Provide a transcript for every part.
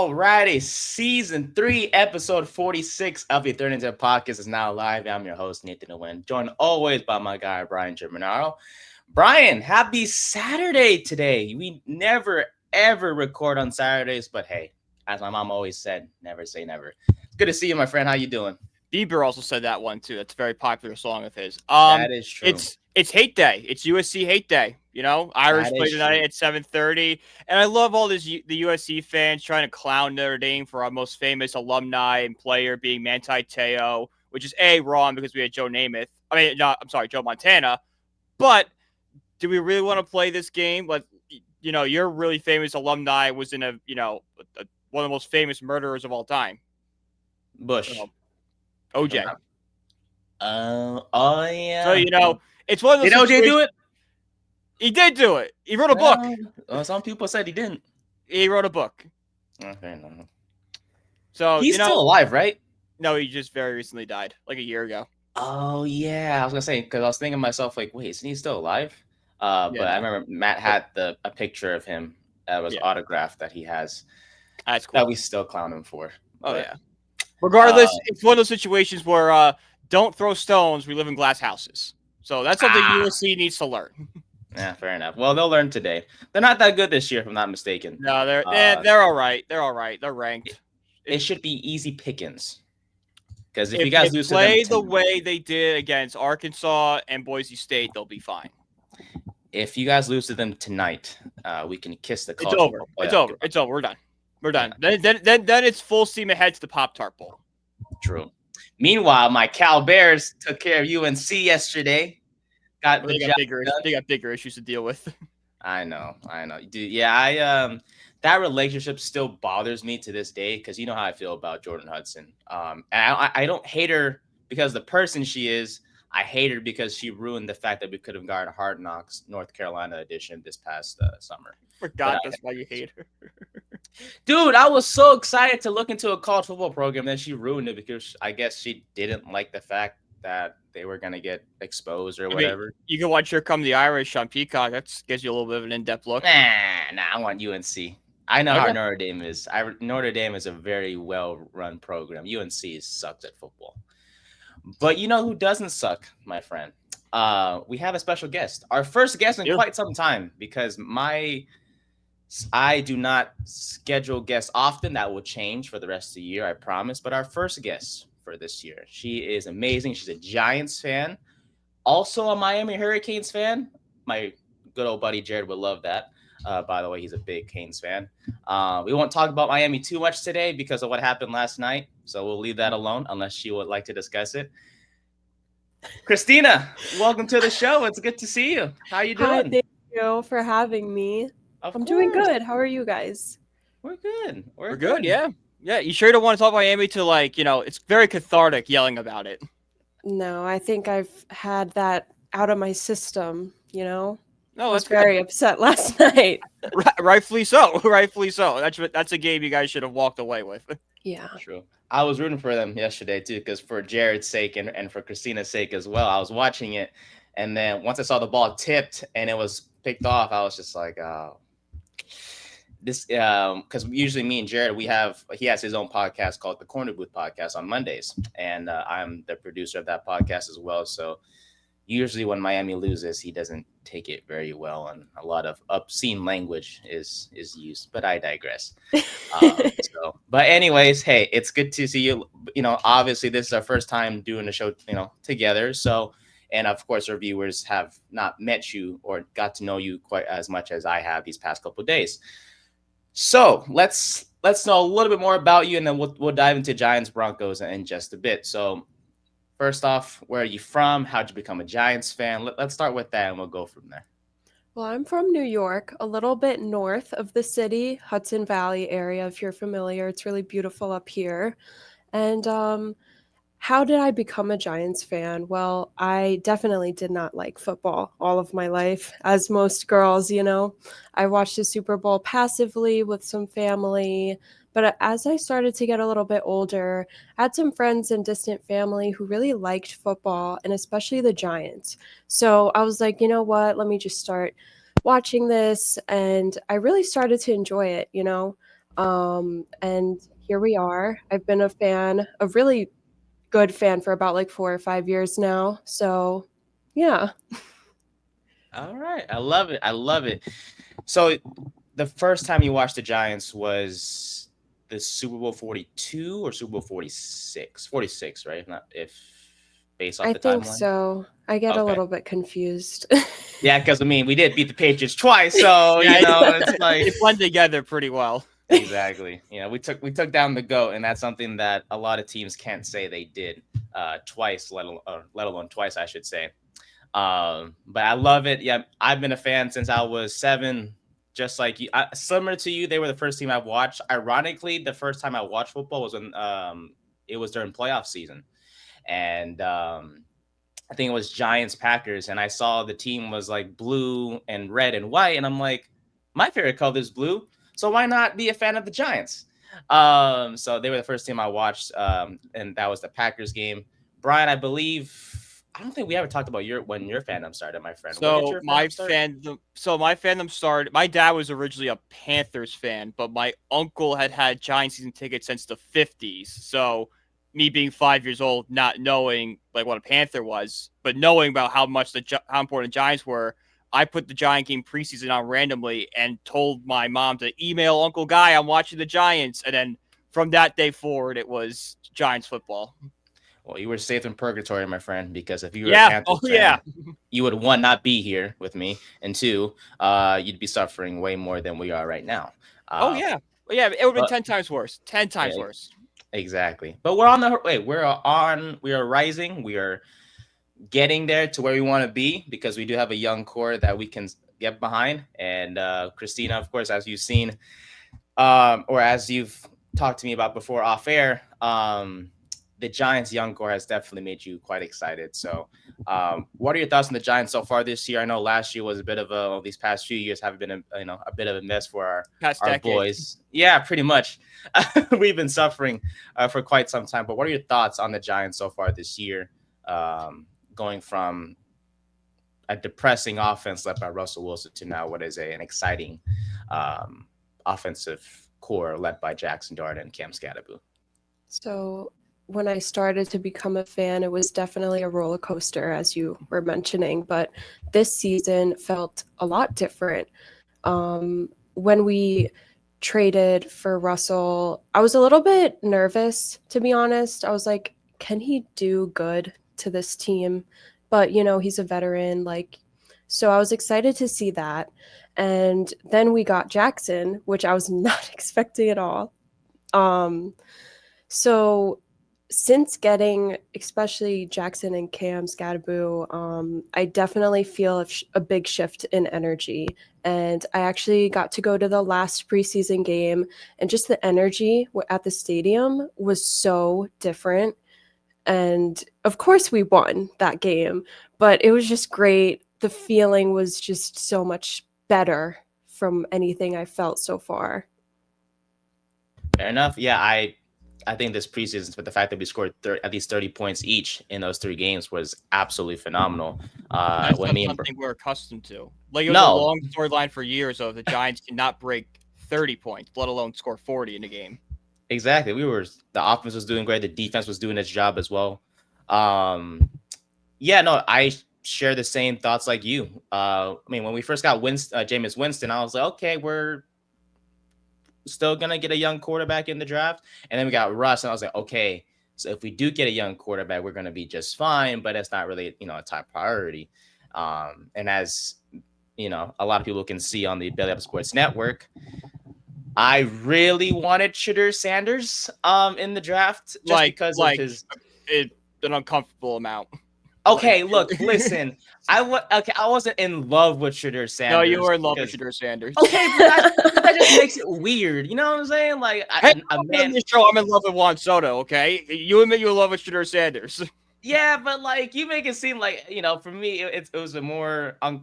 Alrighty, season 3, episode 46 of the Third Into Podcast is now live. I'm your host, Nathan Nguyen, joined always by my guy, Brian Germanaro. Brian, happy Saturday today. We never, ever record on Saturdays, but hey, as my mom always said, never say never. It's good to see you, my friend. How you doing? Bieber also said that one too. That's a very popular song of his. That is true. It's hate day. It's USC hate day. You know, Irish That play is tonight true. at 7:30, and I love all the USC fans trying to clown Notre Dame for our most famous alumni and player being Manti Te'o, which is wrong because we had Joe Namath. Joe Montana. But do we really want to play this game? Like, your really famous alumni was in one of the most famous murderers of all time, Bush. OJ. Oh yeah. So it's one of those. Did OJ do it? He did do it. He wrote a book. Some people said he didn't. He wrote a book. Okay, no. So he's still alive, right? No, he just very recently died, like a year ago. Oh yeah, I was gonna say because I was thinking to myself like, wait, isn't he still alive? But I remember Matt had a picture of him that was autographed that he has. That's cool. That we still clown him for. Oh yeah. Regardless, it's one of those situations where don't throw stones. We live in glass houses, so that's something USC needs to learn. Yeah, fair enough. Well, they'll learn today. They're not that good this year, if I'm not mistaken. No, they're all right. They're all right. They're ranked. It should be easy pickings. Because if you guys lose play the way they did against Arkansas and Boise State, they'll be fine. If you guys lose to them tonight, we can kiss the college. It's over. It's over. It's over. We're done. We're done. Then it's full steam ahead to the Pop-Tart Bowl. True. Meanwhile, my Cal Bears took care of UNC yesterday. They got bigger issues to deal with. I know. Dude, yeah, that relationship still bothers me to this day because you know how I feel about Jordan Hudson. And I don't hate her because the person she is. I hate her because she ruined the fact that we could have gotten Hard Knocks North Carolina edition this past summer. Forgot that's why you hate her. Dude, I was so excited to look into a college football program that she ruined it because I guess she didn't like the fact that they were going to get exposed or whatever. You can watch Here Come the Irish on Peacock. That gives you a little bit of an in-depth look. Nah, I want UNC. I know how Notre Dame is. Notre Dame is a very well-run program. UNC sucks at football. But you know who doesn't suck, my friend? We have a special guest. Our first guest in quite some time because I do not schedule guests often. That will change for the rest of the year, I promise. But our first guest for this year, she is amazing. She's a Giants fan, also a Miami Hurricanes fan. My good old buddy Jared would love that. By the way, he's a big Canes fan. We won't talk about Miami too much today because of what happened last night. So we'll leave that alone unless she would like to discuss it. Kristina, welcome to the show. It's good to see you. How you doing? Hi, thank you for having me. I'm doing good. How are you guys? We're good. We're good. Yeah. Yeah. You sure don't want to talk about Miami to it's very cathartic yelling about it. No, I think I've had that out of my system, No, I was very upset last night. Rightfully so. Rightfully so. That's a game you guys should have walked away with. Yeah. True. I was rooting for them yesterday too, because for Jared's sake and for Kristina's sake as well. I was watching it, and then once I saw the ball tipped and it was picked off, I was just like, oh. This because usually me and Jared he has his own podcast called the Corner Booth Podcast on Mondays, and I'm the producer of that podcast as well. So usually when Miami loses, he doesn't take it very well, and a lot of obscene language is used. But I digress. But anyways, hey, it's good to see you. Obviously this is our first time doing a show, together. So, and of course our viewers have not met you or got to know you quite as much as I have these past couple of days. So let's know a little bit more about you, and then we'll dive into Giants Broncos in just a bit. So first off, where are you from? How'd you become a Giants fan? Let's start with that, and we'll go from there. Well, I'm from New York, a little bit north of the city, Hudson Valley area, if you're familiar. It's really beautiful up here. And how did I become a Giants fan? Well, I definitely did not like football all of my life, as most girls, I watched the Super Bowl passively with some family. But as I started to get a little bit older, I had some friends and distant family who really liked football, and especially the Giants. So I was like, you know what? Let me just start watching this. And I really started to enjoy it, And here we are. I've been a really good fan for about like 4 or 5 years now. So, yeah. All right, I love it. I love it. So the first time you watched the Giants was the Super Bowl 42 or Super Bowl 46? 46, right? If not, if based off I the think timeline. so. I get a Okay. little bit confused. Yeah, because I mean, we did beat the Patriots twice, so Yeah, it's like they blend together pretty well. exactly. We took down the GOAT, and that's something that a lot of teams can't say they did twice, let alone twice, I should say. But I love it. Yeah, I've been a fan since I was 7. Just like you, similar to you, they were the first team I've watched. Ironically, the first time I watched football was when it was during playoff season, and I think it was Giants Packers, and I saw the team was like blue and red and white, and I'm like, my favorite color is blue, so why not be a fan of the Giants? So they were the first team I watched, and that was the Packers game. Brian, I don't think we ever talked about when your fandom started, my friend. When did So your my fandom start? fandom started. My dad was originally a Panthers fan, but my uncle had Giants season tickets since the 50s. So me being 5 years old, not knowing like what a Panther was, but knowing about how important the Giants were, I put the Giant game preseason on randomly and told my mom to email Uncle Guy, I'm watching the Giants, and then from that day forward, it was Giants football. Well, you were safe in purgatory, my friend, because if you were a Yeah. Oh Panthers yeah. fan, you would, one, not be here with me, and two, you'd be suffering way more than we are right now. Oh Um, yeah. Yeah. It would have been but 10 times worse. 10 times yeah, worse. exactly. But we're on the wait. We are rising. We are getting there to where we want to be because we do have a young core that we can get behind. And Christina, of course, as you've seen, or as you've talked to me about before off air, the Giants' young core has definitely made you quite excited. So, what are your thoughts on the Giants so far this year? I know last year was a bit of these past few years have been a bit of a mess for Past our decade. boys. Yeah, pretty much. We've been suffering for quite some time. But what are your thoughts on the Giants so far this year? Going from a depressing offense led by Russell Wilson to now what is an exciting um, offensive core led by Jackson Dart and Cam Scadaboo. So, when I started to become a fan, it was definitely a roller coaster, as you were mentioning, but this season felt a lot different. When we traded for Russell, I was a little bit nervous, to be honest. I was like, can he do good to this team? But, he's a veteran. So I was excited to see that. And then we got Jackson, which I was not expecting at all. Um, so since getting especially Jackson and Cam Scadaboo, I definitely feel a big shift in energy. And I actually got to go to the last preseason game, and just the energy at the stadium was so different. And of course, we won that game, but it was just great. The feeling was just so much better from anything I felt so far. Fair enough. Yeah, I think this preseason, but the fact that we scored at least 30 points each in those 3 games was absolutely phenomenal. That's When not me and something we're accustomed to. Like it was a no, long storyline for years of the Giants cannot break 30 points, let alone score 40 in a game. exactly, the offense was doing great, the defense was doing its job as well. Um, yeah, no, I share the same thoughts like you. I mean, when we first got Jameis Winston, I was like, okay, we're still gonna get a young quarterback in the draft. And then we got Russ, and I was like, okay, so if we do get a young quarterback, we're gonna be just fine. But it's not really, a top priority. And as a lot of people can see on the Belly Up Sports Network, I really wanted Shadur Sanders in the draft just because of Like his. an uncomfortable amount. Okay, look, listen. I wasn't in love with Shadur No, you Sanders were in love with because Shadur Sanders. okay, but that just makes it weird. You know what I'm saying? Like Hey, a on man. this show, I'm in love with Juan Soto. Okay, you admit you're in love with Shadur Sanders. Yeah, but like you make it seem like for me it was a more how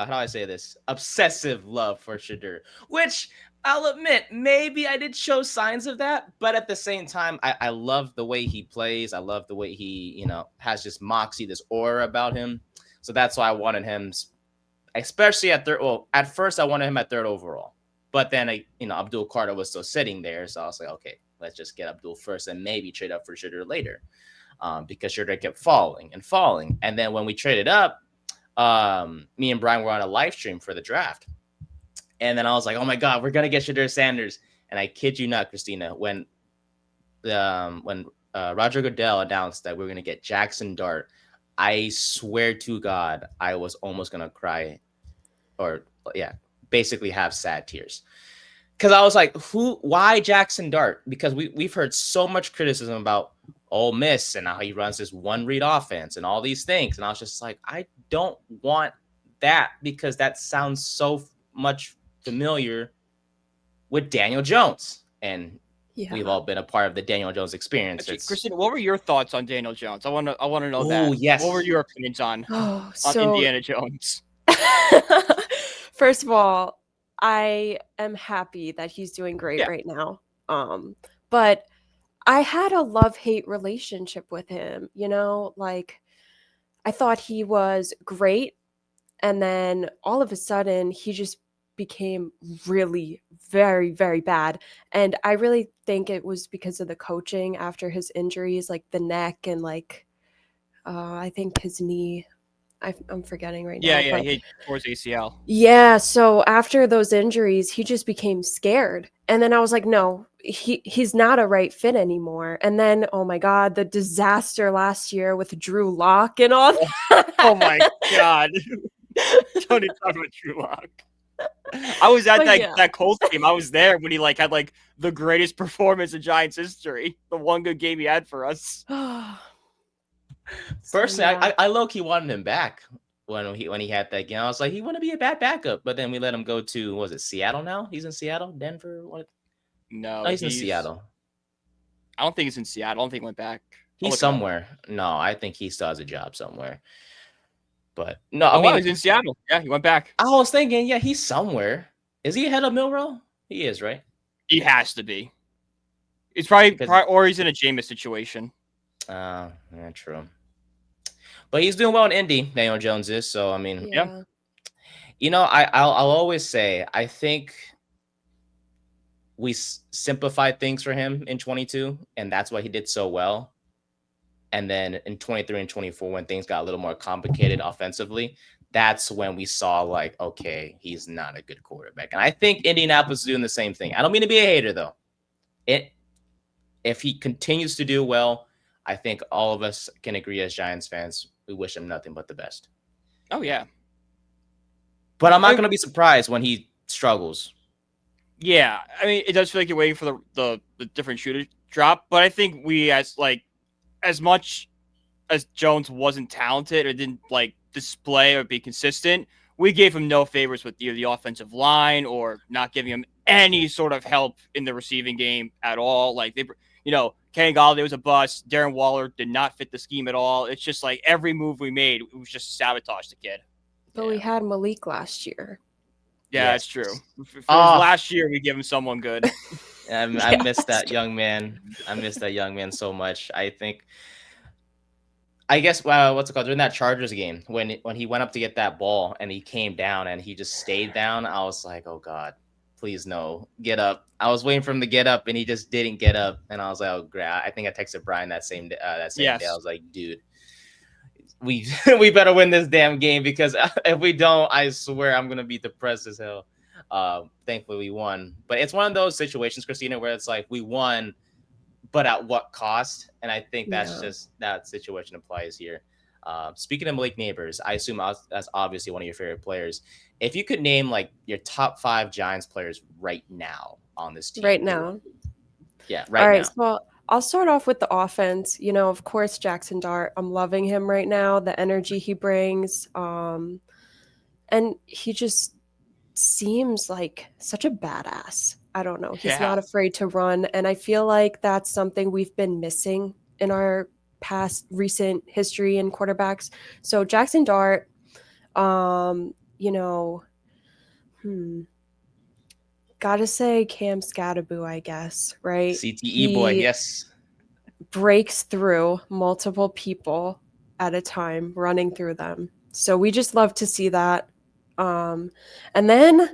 do I say this, obsessive love for Shadur, which I'll admit maybe I did show signs of that, but at the same time I love the way he plays. I love the way he has this moxie, this aura about him. So that's why I wanted him, especially at third. Well, at first I wanted him at third overall But then Abdul Carter was still sitting there, so I was like, okay, let's just get Abdul first and maybe trade up for Schroeder later, because Schroeder kept falling and falling. And then when we traded up, me and Brian were on a live stream for the draft, and then I was like, oh my god, we're gonna get Shedeur Sanders. And I kid you not, Kristina, when Roger Goodell announced that we were gonna get Jackson Dart, I swear to God, I was almost gonna cry, or basically have sad tears, because I was like, why Jackson Dart? Because we've heard so much criticism about Ole Miss and how he runs this one read offense and all these things, and I was just like, I don't want that, because that sounds so much familiar with Daniel Jones, and we've all been a part of the Daniel Jones experience. Kristina, what were your thoughts on Daniel Jones? I want to know that. Oh, yes. What were your opinions on Indiana Jones? First of all, I am happy that he's doing great right now. But I had a love-hate relationship with him, like I thought he was great, and then all of a sudden he just became really very, very bad. And I really think it was because of the coaching after his injuries, like the neck and I think his knee. I'm forgetting right now. Yeah, he tore his ACL. Yeah, so after those injuries, he just became scared. And then I was like, no, he's not a right fit anymore. And then, oh my God, the disaster last year with Drew Lock and all that. Oh my God. Don't even talk about Drew Lock. I was at that Colts game. I was there when he had the greatest performance in Giants history. The one good game he had for us. Personally, I low-key wanted him back when he had that game. I was like, he want to be a bad backup, but then we let him go to, was it Seattle now? He's in Seattle? Denver? What? No, he's in Seattle. I don't think he's in Seattle. I don't think he went back. He's somewhere. No, I think he still has a job somewhere. But no, he's in Seattle. Yeah, he went back. I was thinking, yeah, he's somewhere. Is he ahead of Milroe? He is, right? He has to be. It's probably or he's in a Jameis situation. Yeah, true. But he's doing well in Indy, Daniel Jones is. So, I mean, yeah. I'll always say, I think we simplified things for him in 22, and that's why he did so well. And then in 23 and 24, when things got a little more complicated offensively, that's when we saw okay, he's not a good quarterback. And I think Indianapolis is doing the same thing. I don't mean to be a hater, though. If he continues to do well, I think all of us can agree as Giants fans, we wish him nothing but the best. Oh, yeah. But I'm not going to be surprised when he struggles. Yeah. I mean, it does feel like you're waiting for the different shoe to drop. But I think we, as much as Jones wasn't talented or didn't display or be consistent, we gave him no favors with either the offensive line or not giving him any sort of help in the receiving game at all. Kenny Golladay was a bust. Darren Waller did not fit the scheme at all. It's just every move we made, it was just sabotage the kid. But we had Malik last year. Yeah, that's true. For last year, we give him someone good. I miss that young man. I miss that young man so much. I guess what's it called, during that Chargers game when he went up to get that ball and he came down and he just stayed down. I was like, oh God, please no, get up. I was waiting for him to get up and he just didn't get up. And I was like, oh great. I think I texted Brian that same day. Day. I was like, dude, we better win this damn game, because if we don't, I swear I'm gonna be depressed as hell. Thankfully we won, but it's one of those situations, Kristina, where it's we won, but at what cost? And I think that's just that situation applies here. Speaking of Malik Neighbors, I assume that's obviously one of your favorite players. If you could name your top 5 Giants players right now on this team. Right now. Yeah, right now. All right, so I'll start off with the offense. Of course, Jackson Dart. I'm loving him right now, the energy he brings. And he just seems like such a badass. I don't know. He's not afraid to run. And I feel like that's something we've been missing in our past recent history in quarterbacks. So Jackson Dart, gotta say Cam Scatterboo, I guess, right? CTE boy, yes. Breaks through multiple people at a time, running through them. So we just love to see that. And then,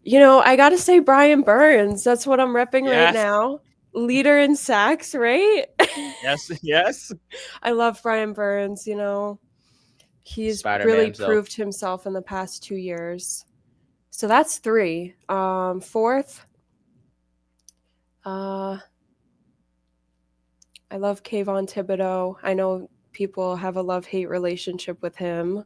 I got to say Brian Burns. That's what I'm repping right Yes. now. Leader in sacks, right? Yes. Yes. I love Brian Burns, He's Spider-Man really himself. proved himself in the past 2 years. So that's 3. Fourth, I love Kayvon Thibodeau. I know people have a love-hate relationship with him.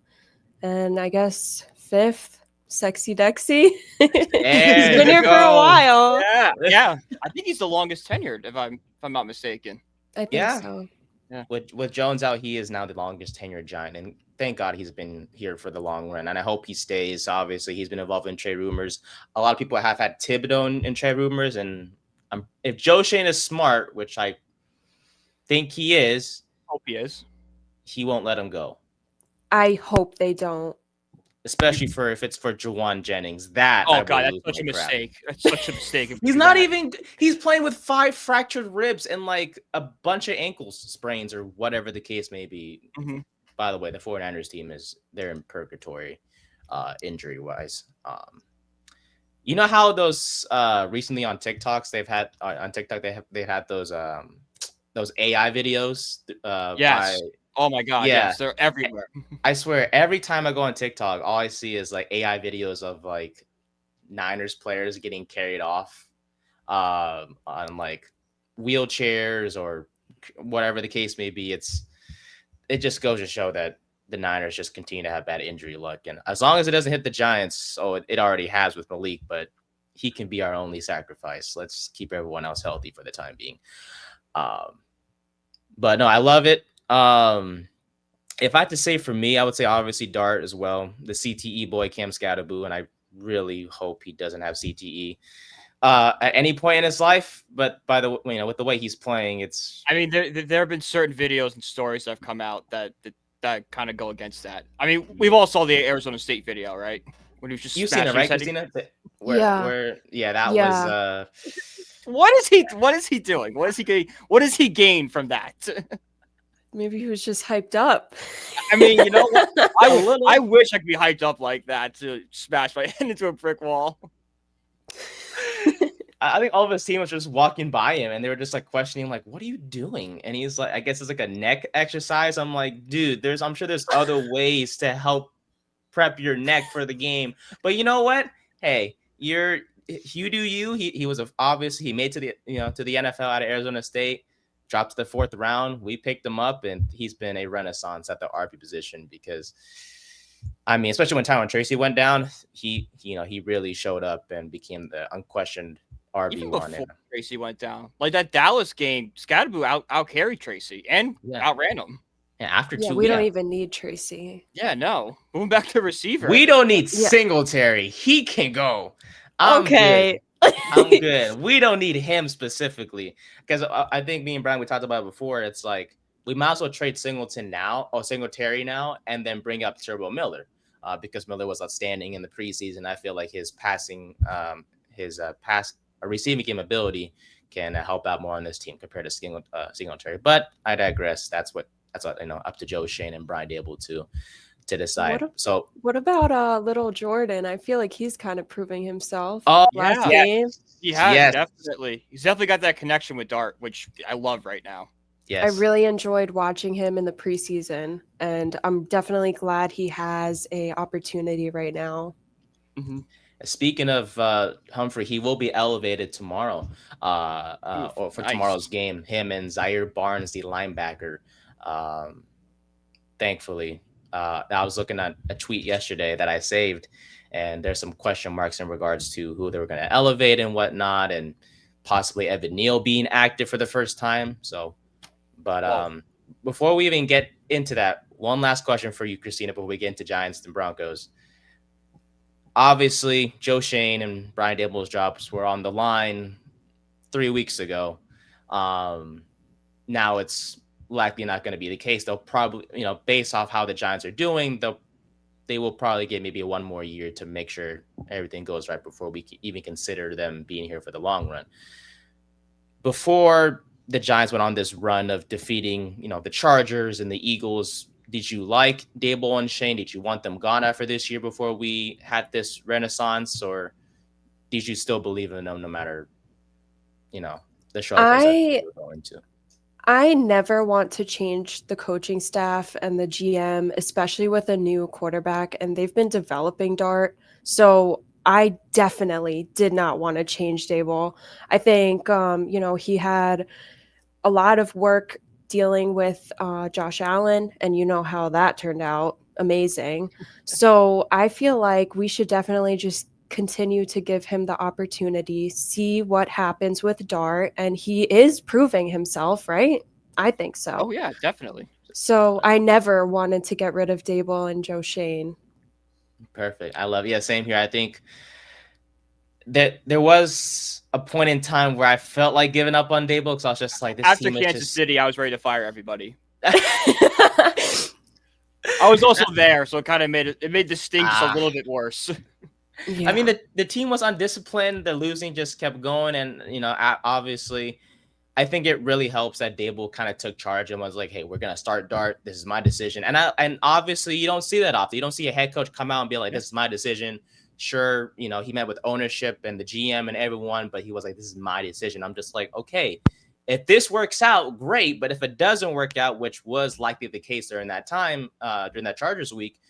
And I guess fifth, Sexy Dexy. He's There been you here for a go. while. Yeah. Yeah. I think he's the longest tenured, if I'm not mistaken. I think Yeah. so. Yeah. With Jones out, he is now the longest tenured Giant, and thank God he's been here for the long run. And I hope he stays. Obviously, he's been involved in trade rumors. A lot of people have had Thibodeau in trade rumors, and if Joe Shane is smart, which I think he is, Hope he is. he won't let him go. I hope they don't. Especially if it's for Jawan Jennings. That Oh I God, will that's lose such a my crap. mistake. That's such a mistake. He's not even. He's playing with 5 fractured ribs and like a bunch of ankle sprains or whatever the case may be. Mhm. By the way, the 49ers team they're in purgatory, injury wise. You know how those recently on TikToks they've had on TikTok they had those AI videos. Yes. Oh my God. Yeah. Yes, they're everywhere. I swear, every time I go on TikTok, all I see is like AI videos of like Niners players getting carried off on like wheelchairs or whatever the case may be. It just goes to show that the Niners just continue to have bad injury luck, and as long as it doesn't hit the Giants, it already has with Malik, but he can be our only sacrifice. Let's keep everyone else healthy for the time being. But no, I love it. If I had to say for me, I would say obviously Dart as well, the CTE boy Cam Scatterboo, and I really hope he doesn't have CTE at any point in his life. But with the way he's playing, it's. I mean, there have been certain videos and stories that have come out that kind of go against that. I mean, we've all saw the Arizona State video, right? When he was just You've seen it, right, Christina? That was. What is he doing? What does he gain from that? Maybe he was just hyped up. I mean, you know what? I wish I could be hyped up like that to smash my head into a brick wall. I think all of his team was just walking by him and they were just like questioning, like, what are you doing? And he's like, I guess it's like a neck exercise. I'm like, dude, I'm sure there's other ways to help prep your neck for the game. But you know what? Hey, you do you. He was obviously he made to the NFL out of Arizona State, dropped to the 4th round. We picked him up and he's been a renaissance at the RB position because I mean, especially when Tyron Tracy went down, he really showed up and became the unquestioned RB1. Even before Tracy went down, like that Dallas game, Scatterboo out carried Tracy and outran him. And after we don't even need Tracy. Yeah, no. Moving back to receiver. We don't need Singletary. He can go. I'm good. We don't need him specifically because I think me and Brian, we talked about it before. It's like we might as well trade Singletary now and then bring up Turbo Miller because Miller was outstanding in the preseason. I feel like his passing, receiving game ability can help out more on this team compared to Singletary. But I digress. That's what up to Joe Shane and Brian Dable to decide. What about little Jordan? I feel like he's kind of proving himself. Last game. He has definitely. He's definitely got that connection with Dart, which I love right now. Yes. I really enjoyed watching him in the preseason, and I'm definitely glad he has a opportunity right now. Mm-hmm. Speaking of Humphrey, he will be elevated tomorrow or for tomorrow's game. Him and Zaire Barnes, the linebacker. Thankfully, I was looking at a tweet yesterday that I saved, and there's some question marks in regards to who they were going to elevate and whatnot, and possibly Evan Neal being active for the first time. So, but before we even get into that, one last question for you, Christina, before we get into Giants and Broncos. Obviously, Joe Shane and Brian Dable's jobs were on the line 3 weeks ago. Now it's likely not going to be the case. They'll probably, based off how the Giants are doing, they will probably get maybe 1 more year to make sure everything goes right before we even consider them being here for the long run. Before the Giants went on this run of defeating, the Chargers and the Eagles, did you like Dable and Shane? Did you want them gone after this year before we had this renaissance? Or did you still believe in them no matter, the struggles that they were going to? I never want to change the coaching staff and the GM, especially with a new quarterback, and they've been developing Dart. So I definitely did not want to change Dable. I think, he had a lot of work dealing with Josh Allen, and you know how that turned out. Amazing. So I feel like we should definitely just continue to give him the opportunity, see what happens with Dart, and he is proving himself, right? I think so. Oh yeah, definitely. So I never wanted to get rid of Dable and Joe Shane. Perfect. I love it. Yeah, same here. I think that there was a point in time where I felt like giving up on Dable because I was just like, this After team is Kansas just. City, I was ready to fire everybody. I was also there, so it kind of made the stink just a little bit worse. Yeah. I mean, the team was undisciplined. The losing just kept going, and obviously, I think it really helps that Dable kind of took charge and was like, "Hey, we're gonna start Dart. This is my decision." And obviously, you don't see that often. You don't see a head coach come out and be like, "This is my decision." Sure, he met with ownership and the GM and everyone, but he was like, "This is my decision." I'm just like, okay, if this works out, great. But if it doesn't work out, which was likely the case during that time, during that Chargers week,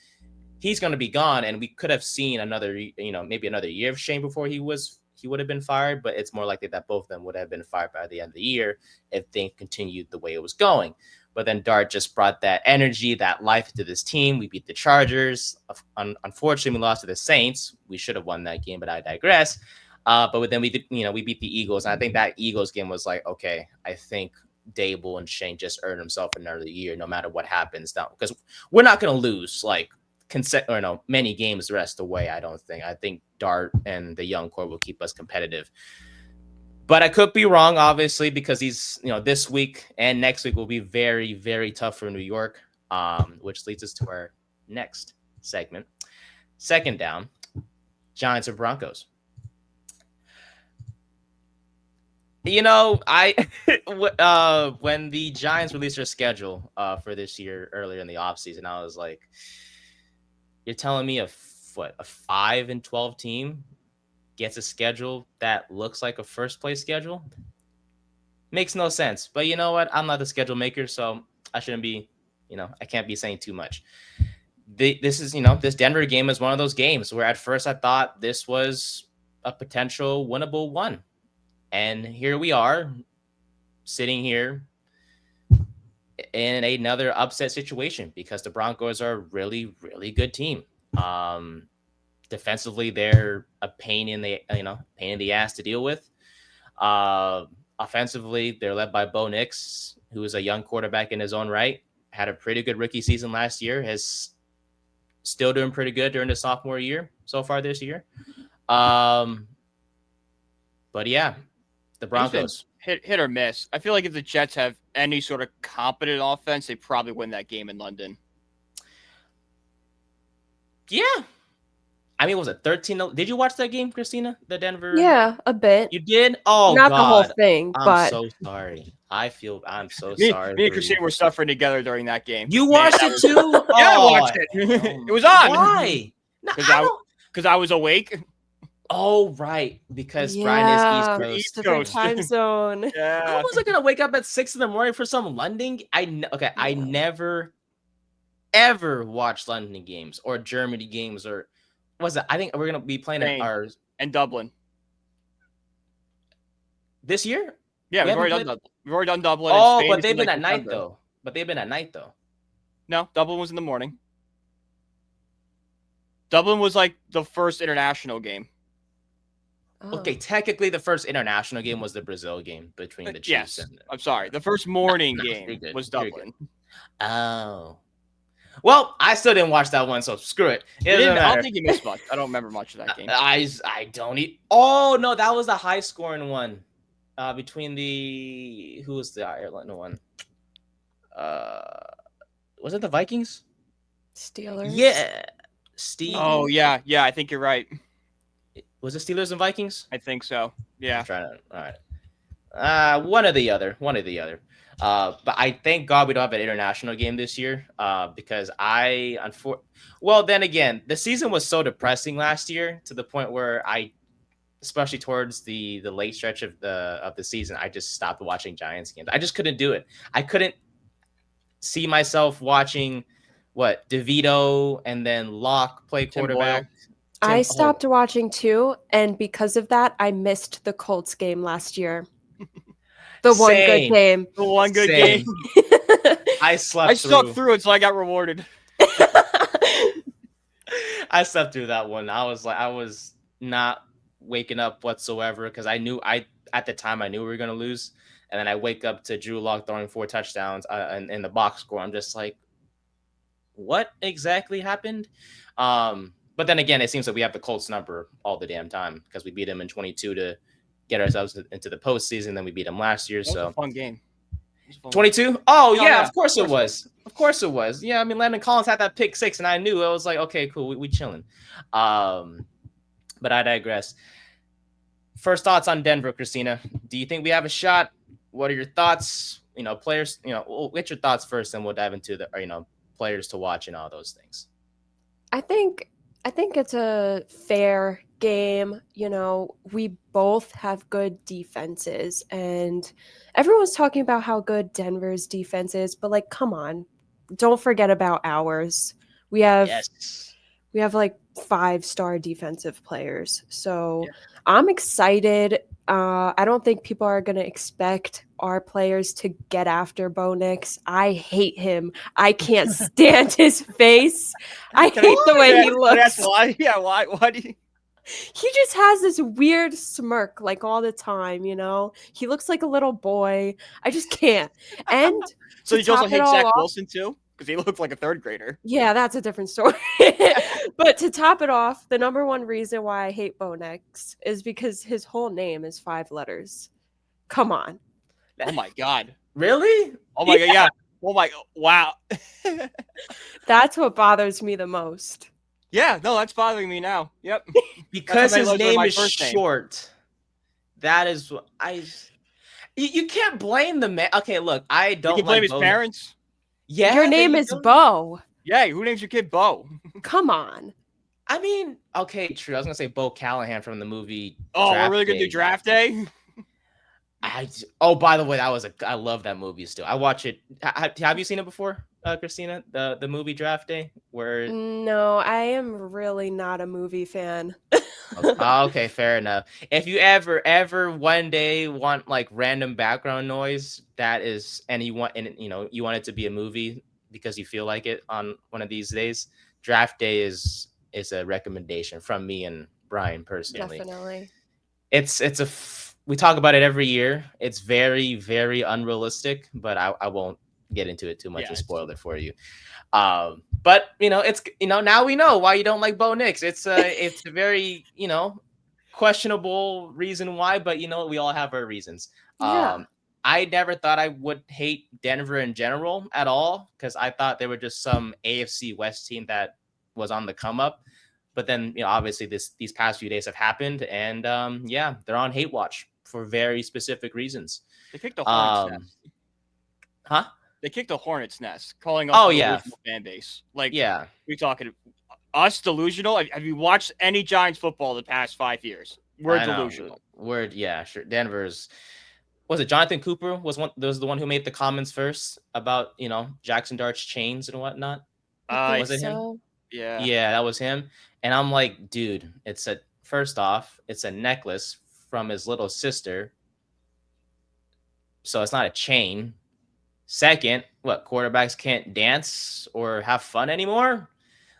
he's going to be gone, and we could have seen another, maybe another year of Shane before he would have been fired. But it's more likely that both of them would have been fired by the end of the year if things continued the way it was going. But then Dart just brought that energy, that life to this team. We beat the Chargers. Unfortunately, we lost to the Saints. We should have won that game, but I digress. But then we beat the Eagles. And I think that Eagles game was like, okay, I think Dable and Shane just earned himself another year, no matter what happens now, because we're not going to lose many games the rest of the way. I don't think. I think Dart and the young core will keep us competitive. But I could be wrong, obviously, because this week and next week will be very, very tough for New York, which leads us to our next segment. Second down, Giants or Broncos. I when the Giants released their schedule for this year earlier in the offseason, I was like, you're telling me a 5-12 team gets a schedule that looks like a first place schedule? Makes no sense. But you know what? I'm not the schedule maker, so I shouldn't be, I can't be saying too much. This Denver game is one of those games where at first I thought this was a potential winnable one. And here we are sitting here in another upset situation because the Broncos are a really, really good team. Defensively, they're a pain in the ass to deal with. Offensively, they're led by Bo Nix, who is a young quarterback in his own right. Had a pretty good rookie season last year. Has still doing pretty good during the sophomore year so far this year. But yeah, the Broncos hit or miss. I feel like if the Jets have any sort of competent offense, they probably win that game in London. Yeah. I mean, was it 13? Did you watch that game, Kristina? The Denver? Yeah, a bit. You did? Oh, not God. the whole thing, I'm but so sorry. I'm so me, sorry. Me and Kristina were suffering together during that game. You watched it too? Yeah, I watched it. It was on. Why? Because I was awake. Oh, right. Because Brian is East Coast. Different time zone. Yeah. I wasn't gonna wake up at 6 a.m. for some London. I never ever watched London games or Germany games or was it? I think we're gonna be playing at ours and Dublin this year. Yeah, we've already done Dublin. Oh, but they've been at night though. No, Dublin was in the morning. Dublin was like the first international game. Oh. Okay, technically the first international game was the Brazil game between the Chiefs. Yes, and I'm sorry. The first morning game was Dublin. Oh. Well, I still didn't watch that one, so screw it. I don't think you missed much. I don't remember much of that game. I don't eat. Oh, no, that was the high-scoring one between the... Who was the Ireland one? Was it the Vikings? Steelers? Yeah. Oh, yeah. Yeah, I think you're right. Was it Steelers and Vikings? I think so. Yeah. I'm trying to... All right. One or the other. But I thank God we don't have an international game this year because well, then again, the season was so depressing last year to the point where I especially towards the late stretch of the season, I just stopped watching Giants games. I just couldn't do it. I couldn't see myself watching what DeVito and then Locke play Tim Boyle. quarterback. I Tim, stopped watching too, and because of that, I missed the Colts game last year. The one good Same. game. The one good Same. game. I I slept stuck through. through it, so I got rewarded. I slept through that one. I was not waking up whatsoever because at the time I knew we were gonna lose, and then I wake up to Drew Lock throwing 4 touchdowns in the box score. I'm just like, what exactly happened? But then again, it seems like we have the Colts number all the damn time because we beat them in 22 to get ourselves into the postseason. Then we beat them last year. That was So a fun game. 22? Oh, yeah, yeah, of course it was. Of course it was. Yeah, I mean, Landon Collins had that pick 6, and I knew. I was like, okay, cool, we chilling. But I digress. First thoughts on Denver, Kristina. Do you think we have a shot? What are your thoughts? Players. We'll get your thoughts first, and we'll dive into the players to watch and all those things. I think it's a fair game. We both have good defenses, and everyone's talking about how good Denver's defense is, but like, come on, don't forget about ours. We have Yes. like 5-star defensive players, so I'm excited. I don't think people are going to expect our players to get after Bo Nix. I hate him. I can't stand his face. I hate the way he looks. That's why. Yeah, why? Why do you? He just has this weird smirk like all the time, He looks like a little boy. I just can't. And So to you also top it hate all Zach off- Wilson too, because he looks like a third grader. Yeah, that's a different story. But to top it off, the number one reason why I hate Bo Nix is because his whole name is 5 letters. Come on. Oh my god. Really? Oh my god. Yeah. Oh my. Wow. That's what bothers me the most. Yeah. No, that's bothering me now. Yep. Because his name my is first name. short. That is what You can't blame the man. Okay, look, I don't You can blame like his Bo. parents. Yeah, Your there name you is go. Bo. Yeah. Who names your kid Bo? Come on. I mean, okay, true. I was gonna say Bo Callahan from the movie. Oh, we're Draft really gonna Day. do draft day. By the way, I love that movie still. I watch it. Have you seen it before, Kristina? The movie Draft Day, where No, I am really not a movie fan. okay, fair enough. If you ever one day want like random background noise, and you want it to be a movie because you feel like it on one of these days, Draft Day is a recommendation from me and Brian personally. Definitely. We talk about it every year. It's very, very unrealistic, but I won't get into it too much and spoil it for you. But it's now we know why you don't like Bo Nix. It's a very questionable reason why, but we all have our reasons. Yeah. I never thought I would hate Denver in general at all because I thought they were just some AFC West team that was on the come up. But then obviously these past few days have happened, and they're on hate watch for very specific reasons. They kicked the Hornets nest. Huh? They kicked the Hornets nest, calling us yeah, fan base. Like, yeah, we talking us delusional. Have you watched any Giants football the past 5 years? We're delusional. Sure. Denver's. Was it Jonathan Cooper was the one who made the comments first about Jackson Dart's chains and whatnot? Was it him? Yeah, that was him. And I'm like, dude, first off, it's a necklace from his little sister, so it's not a chain. Second, what, quarterbacks can't dance or have fun anymore?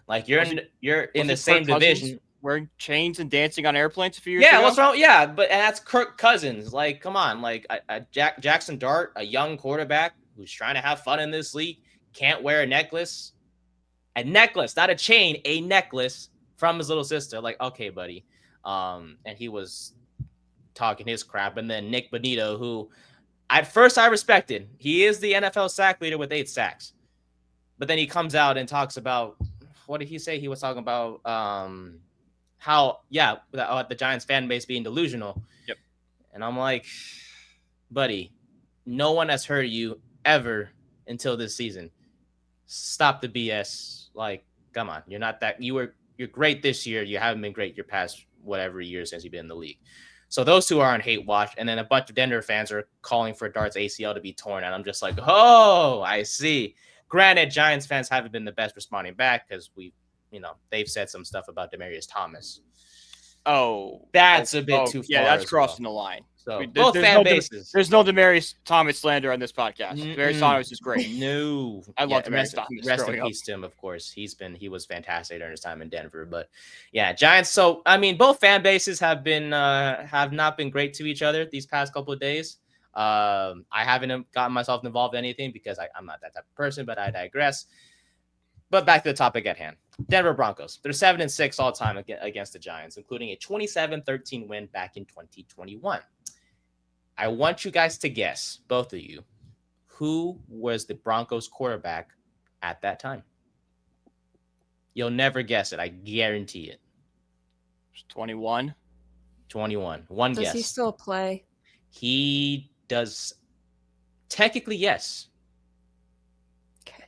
Like you're in the same division. Wearing chains and dancing on airplanes a few years ago? Yeah, what's wrong? Yeah, and that's Kirk Cousins. Like, come on. Like, Jackson Dart, a young quarterback who's trying to have fun in this league, can't wear a necklace. A necklace, not a chain, a necklace from his little sister. Like, okay, buddy. And he was talking his crap. And then Nick Bonito, who at first I respected. He is the NFL sack leader with 8 sacks. But then he comes out and talks about, what did he say? He was talking about the Giants fan base being delusional. Yep. And I'm like, buddy, no one has heard you ever until this season. Stop the BS. Like, come on. You're not that. You're great this year. You haven't been great your past whatever years since he's been in the league. So those two are on hate watch, and then a bunch of Denver fans are calling for Dart's ACL to be torn, and I'm just like, oh, I see. Granted, Giants fans haven't been the best responding back because they've said some stuff about Demaryius Thomas. Oh, that's a bit too far. Yeah, that's crossing the line. So both fan bases. There's no Demaryius Thomas slander on this podcast. Demaryius Thomas is great. No, I love Demaryius Thomas. Rest in peace to him, of course. He was fantastic during his time in Denver. But yeah, Giants. So I mean, both fan bases have not been great to each other these past couple of days. I haven't gotten myself involved in anything because I'm not that type of person. But I digress. But back to the topic at hand. Denver Broncos. They're 7-6 all time against the Giants, including a 27-13 win back in 2021. I want you guys to guess, both of you, who was the Broncos quarterback at that time. You'll never guess it. I guarantee it. 21. 21. One guess. Does he still play? He does. Technically, yes. Okay.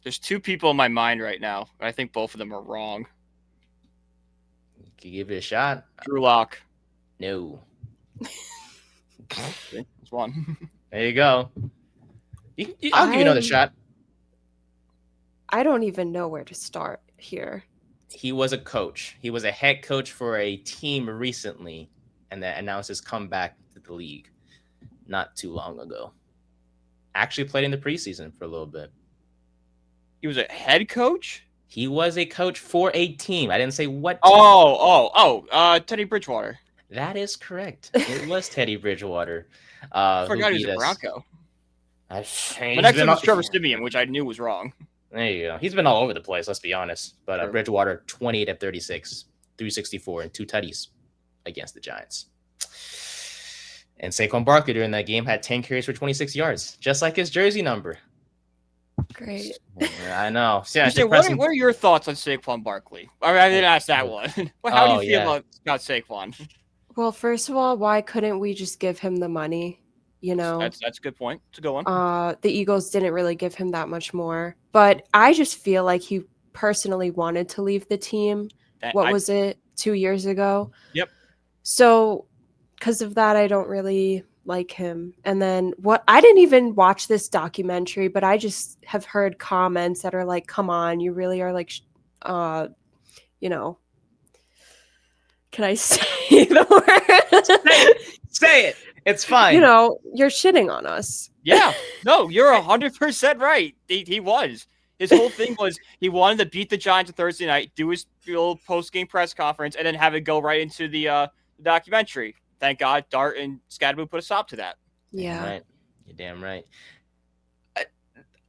There's two people in my mind right now. I think both of them are wrong. Can you give it a shot? Drew Lock. No. That's one. There you go. I'll give you another shot. I don't even know where to start here. He was a coach. He was a head coach for a team recently, and that announced his comeback to the league not too long ago. Actually played in the preseason for a little bit. He was a head coach? He was a coach for a team. I didn't say what team. Teddy Bridgewater. That is correct. It was Teddy Bridgewater. I forgot he was a Bronco. My next one was Trevor Siemian, which I knew was wrong. There you go. He's been all over the place, let's be honest. But Bridgewater, 28 of 36, 364, and 2 tutties against the Giants. And Saquon Barkley during that game had 10 carries for 26 yards, just like his jersey number. Great. I know. Yeah, what are your thoughts on Saquon Barkley? I didn't ask that one. How do you feel about Saquon? Well, first of all, why couldn't we just give him the money? You know, that's a good point. It's a good one. The Eagles didn't really give him that much more, but I just feel like he personally wanted to leave the team. Was it 2 years ago? Yep. So, because of that, I don't really like him. And then I didn't even watch this documentary, but I just have heard comments that are like, "Come on, you really are like, Can I say the word? Say it. It's fine. You're shitting on us. Yeah. No, you're 100% right. He was. His whole thing was he wanted to beat the Giants on Thursday night, do his post-game press conference, and then have it go right into the documentary. Thank God Dart and Scadaboo put a stop to that. Yeah. Right. You're damn right.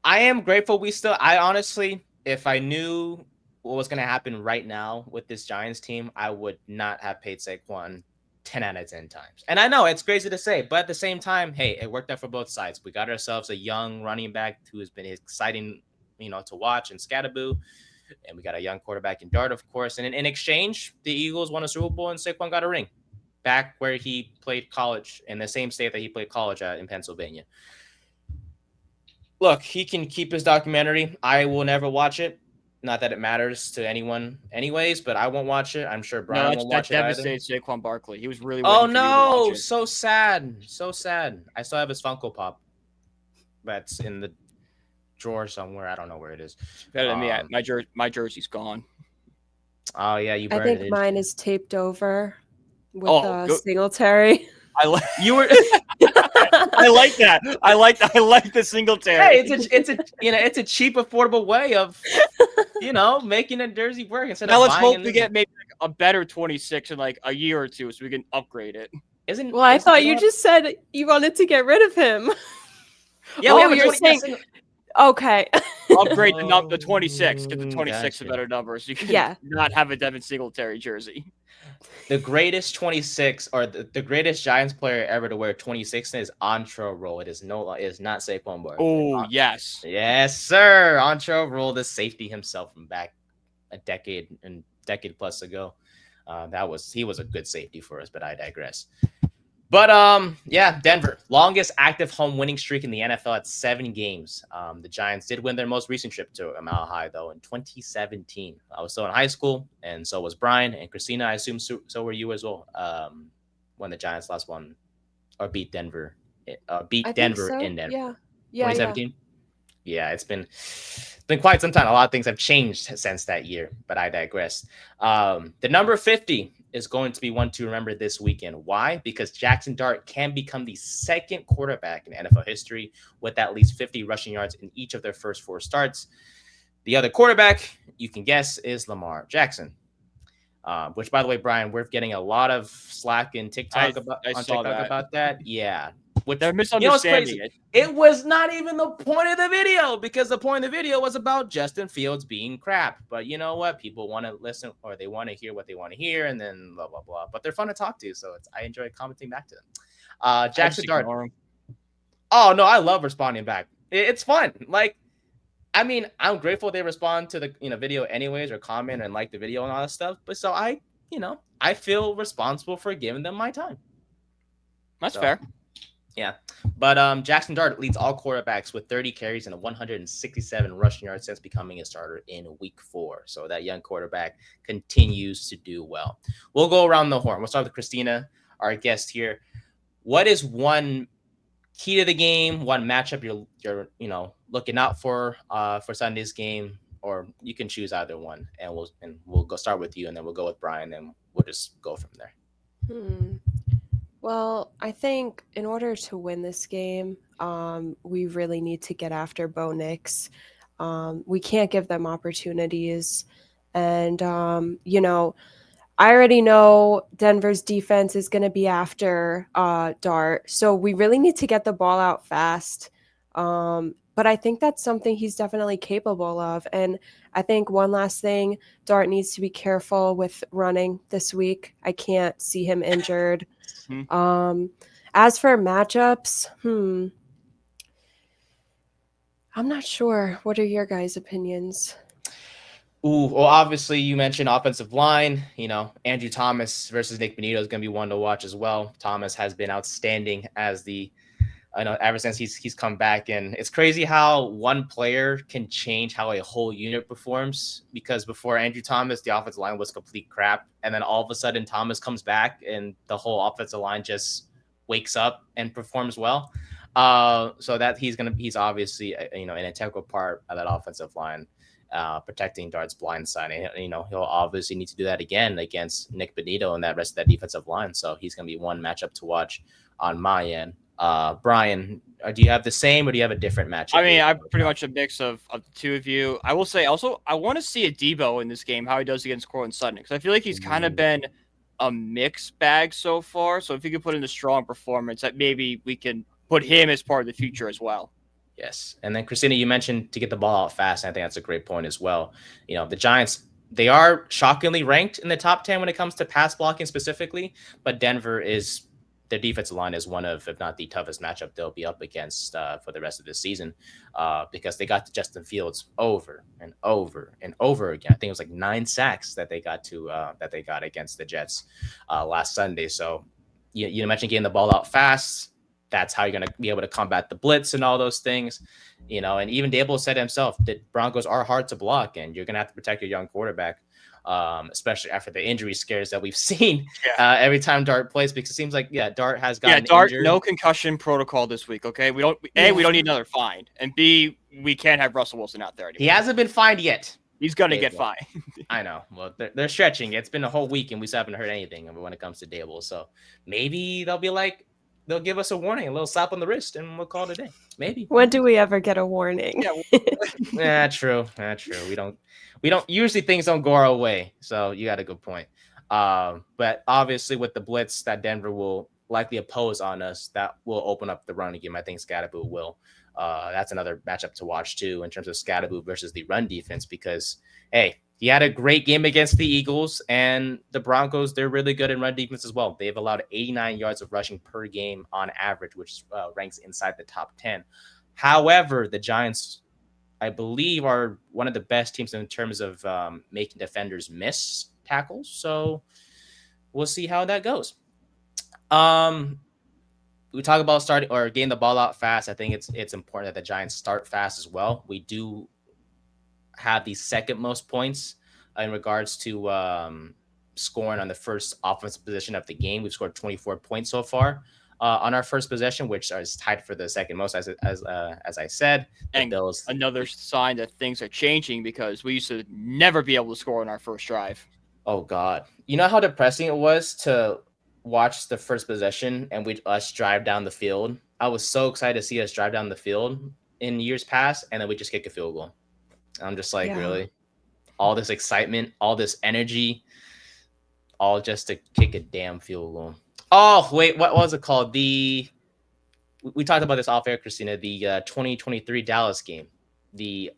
I am grateful I honestly, if I knew what was going to happen right now with this Giants team, I would not have paid Saquon 10 out of 10 times. And I know it's crazy to say, but at the same time, hey, it worked out for both sides. We got ourselves a young running back who has been exciting, to watch in Scadaboo. And we got a young quarterback in Dart, of course. And in exchange, the Eagles won a Super Bowl and Saquon got a ring back where he played college, in the same state that he played college at in Pennsylvania. Look, he can keep his documentary. I will never watch it. Not that it matters to anyone anyways, but I won't watch it. I'm sure Brian won't watch it either. That devastated Saquon Barkley. He was really Oh, no. So sad. So sad. I still have his Funko Pop. That's in the drawer somewhere. I don't know where it is. Better than me. My jersey's gone. Oh, yeah. You burned I it. think mine is taped over with Singletary. I like that. I like the Singletary. Hey, it's a cheap, affordable way of making a jersey work instead now of let's hope we get maybe a better 26 in like a year or two so we can upgrade it. I thought you just said you wanted to get rid of him. Yeah, you're saying okay. Upgrade the 26, get the 26 a better number so you can not have a Devin Singletary jersey. The greatest 26 or the greatest Giants player ever to wear 26 is Antrel Roll. It is not Saquon Barkley. Oh, yes. Yes, sir. Antrel Roll, the safety himself from back a decade plus ago. He was a good safety for us, but I digress. But yeah, Denver, longest active home winning streak in the NFL at 7 games. The Giants did win their most recent trip to a mile high though in 2017. I was still in high school, and so was Brian and Christina. I assume so were you as well. When the Giants last won or beat Denver, I beat think Denver so. in Denver, Yeah. Yeah. Yeah. 2017. Yeah, it's been quite some time. A lot of things have changed since that year, but I digress. The number 50 is going to be one to remember this weekend. Why? Because Jackson Dart can become the second quarterback in NFL history with at least 50 rushing yards in each of their first 4 starts. The other quarterback, you can guess, is Lamar Jackson. Which, by the way, Brian, we're getting a lot of slack in TikTok I on saw TikTok that. about that. Yeah, which They're what's misunderstanding crazy? it. It was not even the point of the video, because the point of the video was about Justin Fields being crap. But you know what? People want to listen, or they want to hear what they want to hear, and then blah blah blah. But they're fun to talk to, so I enjoy commenting back to them. I just Jackson Dart. ignore 'em. Oh no, I love responding back. It's fun. Like, I mean, I'm grateful they respond to the video anyways, or comment and like the video and all that stuff. But so I feel responsible for giving them my time. That's So, fair. yeah. But Jackson Dart leads all quarterbacks with 30 carries and 167 rushing yards since becoming a starter in week 4. So that young quarterback continues to do well. We'll go around the horn. We'll start with Christina, our guest here. What is one key to the game, one matchup you're looking out for Sunday's game? Or you can choose either one, and we'll go start with you, and then we'll go with Brian, and we'll just go from there. Well, I think in order to win this game, we really need to get after Bo Nix. We can't give them opportunities. And, I already know Denver's defense is going to be after Dart. So we really need to get the ball out fast. But I think that's something he's definitely capable of. And I think one last thing, Dart needs to be careful with running this week. I can't see him injured. As for matchups, I'm not sure. What are your guys' opinions? Ooh, well, obviously you mentioned offensive line. Andrew Thomas versus Nick Bonito is going to be one to watch as well. Thomas has been outstanding ever since he's come back, and it's crazy how one player can change how a whole unit performs. Because before Andrew Thomas, the offensive line was complete crap, and then all of a sudden Thomas comes back, and the whole offensive line just wakes up and performs well. So that he's obviously an integral part of that offensive line. Protecting Dart's blind side. And, he'll obviously need to do that again against Nick Bonito and that rest of that defensive line. So he's going to be one matchup to watch on my end. Brian, do you have the same, or do you have a different matchup? I mean, I'm pretty much a mix of the two of you. I will say also, I want to see a Debo in this game, how he does against Cortland Sutton, because I feel like he's kind of been a mixed bag so far. So if he could put in a strong performance, that maybe we can put him as part of the future as well. Yes. And then, Christina, you mentioned to get the ball out fast. And I think that's a great point as well. The Giants, they are shockingly ranked in the top 10 when it comes to pass blocking specifically, but their defensive line is one of, if not the toughest matchup they'll be up against for the rest of this season, because they got to Justin Fields over and over and over again. I think it was like 9 sacks that they got against the Jets last Sunday. So you mentioned getting the ball out fast. That's how you're going to be able to combat the blitz and all those things, and even Dable said himself that Broncos are hard to block, and you're going to have to protect your young quarterback, especially after the injury scares that we've seen every time Dart plays, because it seems like, Dart has gotten Dart, injured. no concussion protocol this week, okay? We don't need another fine, and B, we can't have Russell Wilson out there anymore. He hasn't been fined yet. He's going to get fined. I know. Well, they're stretching. It's been a whole week, and we still haven't heard anything when it comes to Dable. So maybe they'll give us a warning, a little slap on the wrist, and we'll call it a day. Maybe. When do we ever get a warning? Yeah, true. We don't usually, things don't go our way. So you got a good point. But obviously with the blitz that Denver will likely oppose on us, that will open up the running game. I think Scadaboo will. That's another matchup to watch too, in terms of Scadaboo versus the run defense, because he had a great game against the Eagles, and the Broncos, they're really good in run defense as well. They've allowed 89 yards of rushing per game on average, which ranks inside the top 10. However, the Giants, I believe, are one of the best teams in terms of making defenders miss tackles. So we'll see how that goes. we talk about starting or getting the ball out fast. I think it's important that the Giants start fast as well. We do have the second most points in regards to scoring on the first offensive position of the game. We've scored 24 points so far on our first possession, which is tied for the second most, as I said. The And Bills. another sign that things are changing because we used to never be able to score on our first drive. Oh God, you know how depressing it was to watch the first possession and us drive down the field. I was so excited to see us drive down the field in years past, and then we just kick a field goal. I'm just like, Yeah. really? All this excitement, all this energy, all just to kick a damn field goal. Oh, wait, what was it called? We talked about this off air, Christina, the 2023 Dallas game, the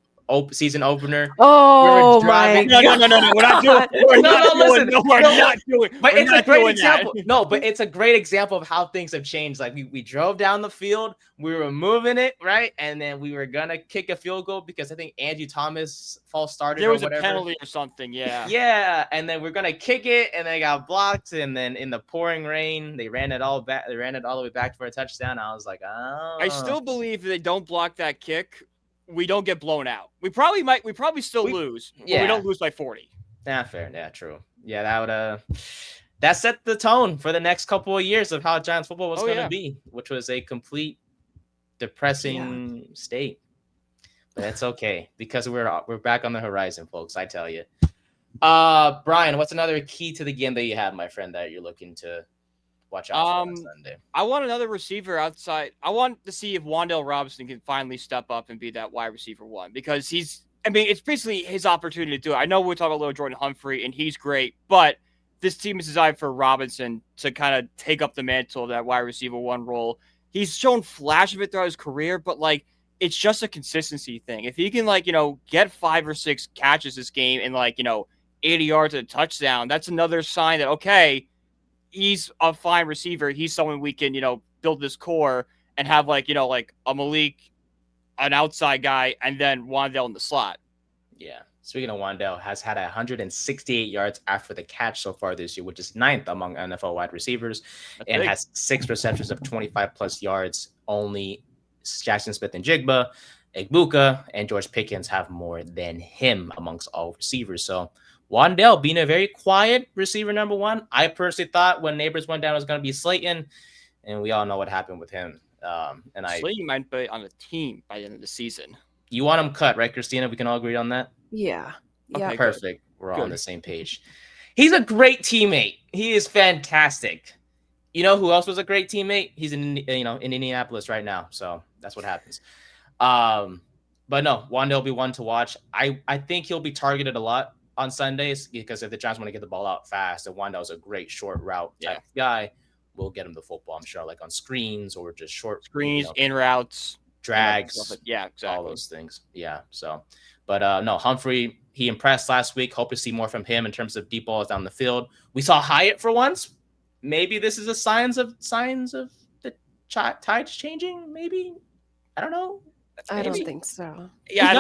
season opener. Oh driving- my No. We're not doing. We're No, not no, doing. listen. No, we're No, not doing. But we're it's not a great doing example. That. No, but it's a great example of how things have changed. Like we drove down the field, we were moving it, right? And then we were gonna kick a field goal because I think Andrew Thomas false started There or was a whatever. penalty or something. Yeah. Yeah, and then we're gonna kick it, and they got blocked, and then in the pouring rain, they ran it all back. They ran it all the way back for a touchdown. I was like, oh. I still believe if they don't block that kick, we don't get blown out. We probably might. We probably still lose. But we don't lose by 40. Yeah, fair. Yeah, true. Yeah, that would that set the tone for the next couple of years of how Giants football was going to be, which was a complete depressing state. But that's okay because we're back on the horizon, folks. I tell you. Brian, what's another key to the game that you have, my friend, that you're looking to watch out for on Sunday? I want another receiver outside. I want to see if Wan'Dale Robinson can finally step up and be that wide receiver one because it's basically his opportunity to do it. I know we're talking about little Jordan Humphrey, and he's great, but this team is designed for Robinson to kind of take up the mantle of that wide receiver one role. He's shown flash of it throughout his career, but it's just a consistency thing. If he can get 5 or 6 catches this game and 80 yards and a touchdown, that's another sign that okay, he's a fine receiver. He's someone we can build this core and have a Malik, an outside guy, and then Wan'Dale in the slot. Yeah. Speaking of Wan'Dale, has had 168 yards after the catch so far this year, which is 9th among NFL wide receivers, and has 6 receptions of 25 plus yards. Only Jackson Smith and Jigba, Egbuka, and George Pickens have more than him amongst all receivers. So Wan'Dale being a very quiet receiver, number one. I personally thought when Neighbors went down it was going to be Slayton, and we all know what happened with him. Slayton might be on the team by the end of the season. You want him cut, right, Christina? We can all agree on that? Yeah. Okay, perfect. We're all on the same page. He's a great teammate. He is fantastic. You know who else was a great teammate? He's in Indianapolis right now. So that's what happens. But no, Wan'Dale will be one to watch. I think he'll be targeted a lot on Sundays because if the Giants want to get the ball out fast, and Wan'Dale's a great short route type guy, we'll get him the football, I'm sure, like on screens or just short screens, in routes, drags. Yeah, exactly. All those things. Yeah. So, but no, Humphrey, he impressed last week. Hope to see more from him in terms of deep balls down the field. We saw Hyatt for once. Maybe this is a signs of the tides changing. Maybe, I don't know. I don't think so. Yeah,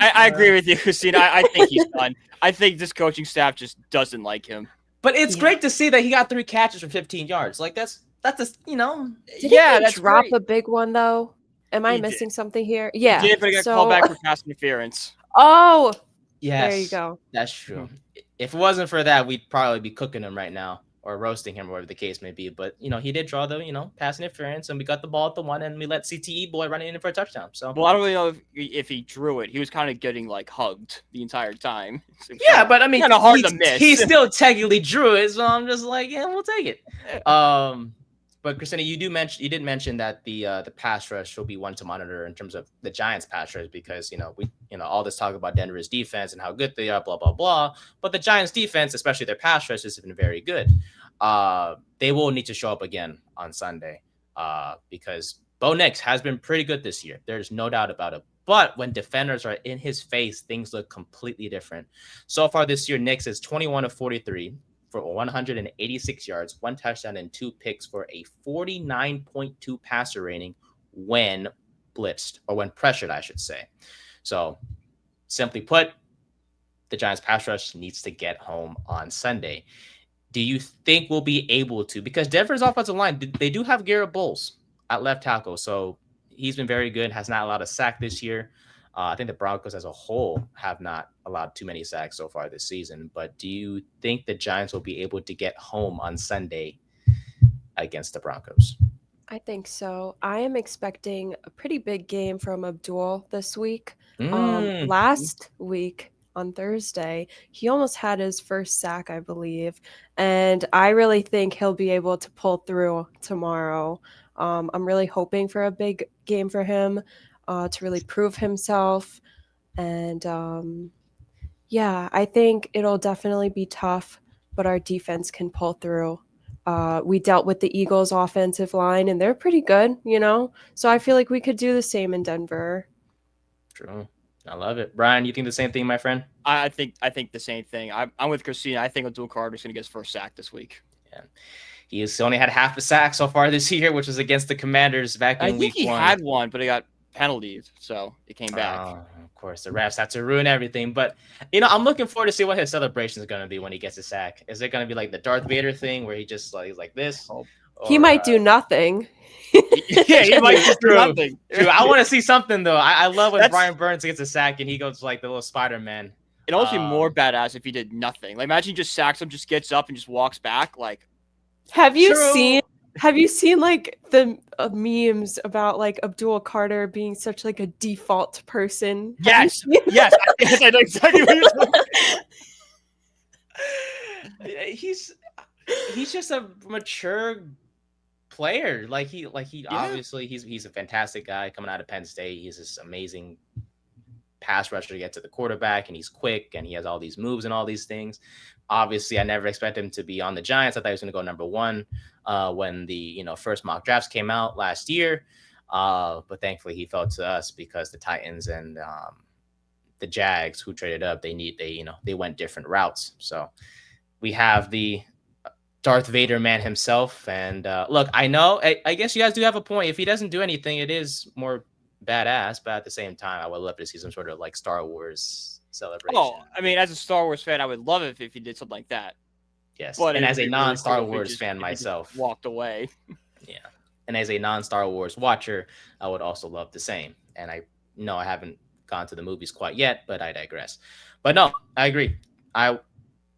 I agree with you, Christina. I think he's done. I think this coaching staff just doesn't like him. But it's great to see that he got 3 catches for 15 yards. Like that's Did he drop a big one though? Am I missing something here? Yeah. He did, but he got called back for pass interference. Oh, yes. There you go. That's true. If it wasn't for that, we'd probably be cooking him right now or roasting him, whatever the case may be. But he did draw the pass interference, and we got the ball at the 1, and we let CTE boy run in for a touchdown. So well, I don't really know if he drew it. He was kind of getting hugged the entire time. Yeah, but I mean, kind of hard to miss. He still technically drew it, so I'm just like, yeah, we'll take it. But Christina, you did mention that the pass rush will be one to monitor in terms of the Giants pass rush because we all this talk about Denver's defense and how good they are, blah blah blah. But the Giants defense, especially their pass rush, has been very good. They will need to show up again on Sunday because Bo Nix has been pretty good this year. There's no doubt about it. But when defenders are in his face, things look completely different. So far this year, Nix is 21 of 43. For 186 yards, 1 touchdown, and 2 picks for a 49.2 passer rating when blitzed, or when pressured, I should say. So, simply put, the Giants pass rush needs to get home on Sunday. Do you think we'll be able to? Because Denver's offensive line, they do have Garrett Bowles. at left tackle. So he's been very good, has not allowed a sack this year. I think the Broncos as a whole have not allowed too many sacks so far this season. But do you think the Giants will be able to get home on Sunday against the Broncos? I think so. I am expecting a pretty big game from Abdul this week. Mm. Last week on Thursday, he almost had his first sack, I believe, and I really think he'll be able to pull through tomorrow. I'm really hoping for a big game for him to really prove himself, and yeah, I think it'll definitely be tough, but our defense can pull through. We dealt with the Eagles' offensive line, and they're pretty good, you know? So I feel like we could do the same in Denver. True. I love it. Brian, you think the same thing, my friend? I think the same thing. I'm with Christina. I think Abdul Carter's going to get his first sack this week. Yeah. He's only had half a sack so far this year, which was against the Commanders back in week 1. I think he had one, but he got penalties, so it came back. Of course, the refs had to ruin everything. But, I'm looking forward to see what his celebration is going to be when he gets a sack. Is it going to be like the Darth Vader thing where he just like this? Oh. He might do nothing. Yeah, he might just do nothing. True. I want to see something, though. I love when Brian Burns gets a sack and he goes like the little Spider-Man. It'd also be more badass if he did nothing. Like, imagine he just sacks him, just gets up and just walks back. Like, Have you seen like the memes about like Abdul Carter being such like a default person? Yes, yes, I know exactly what you're talking about. He's just a mature player. Like he obviously he's a fantastic guy coming out of Penn State. He's this amazing pass rusher to get to the quarterback, and he's quick and he has all these moves and all these things. Obviously, I never expected him to be on the Giants. I thought he was going to go number 1 when the first mock drafts came out last year. But thankfully, he fell to us because the Titans and the Jags, who traded up, they went different routes. So we have the Darth Vader man himself. And look, I know, I guess you guys do have a point. If he doesn't do anything, it is more badass. But at the same time, I would love to see some sort of like Star Wars celebration. Oh, I mean, as a Star Wars fan, I would love it if he did something like that. Yes, but and as a non-Star Wars fan myself, walked away. Yeah, and as a non-Star Wars watcher, I would also love the same. And I know I haven't gone to the movies quite yet, but I digress. But no, I agree.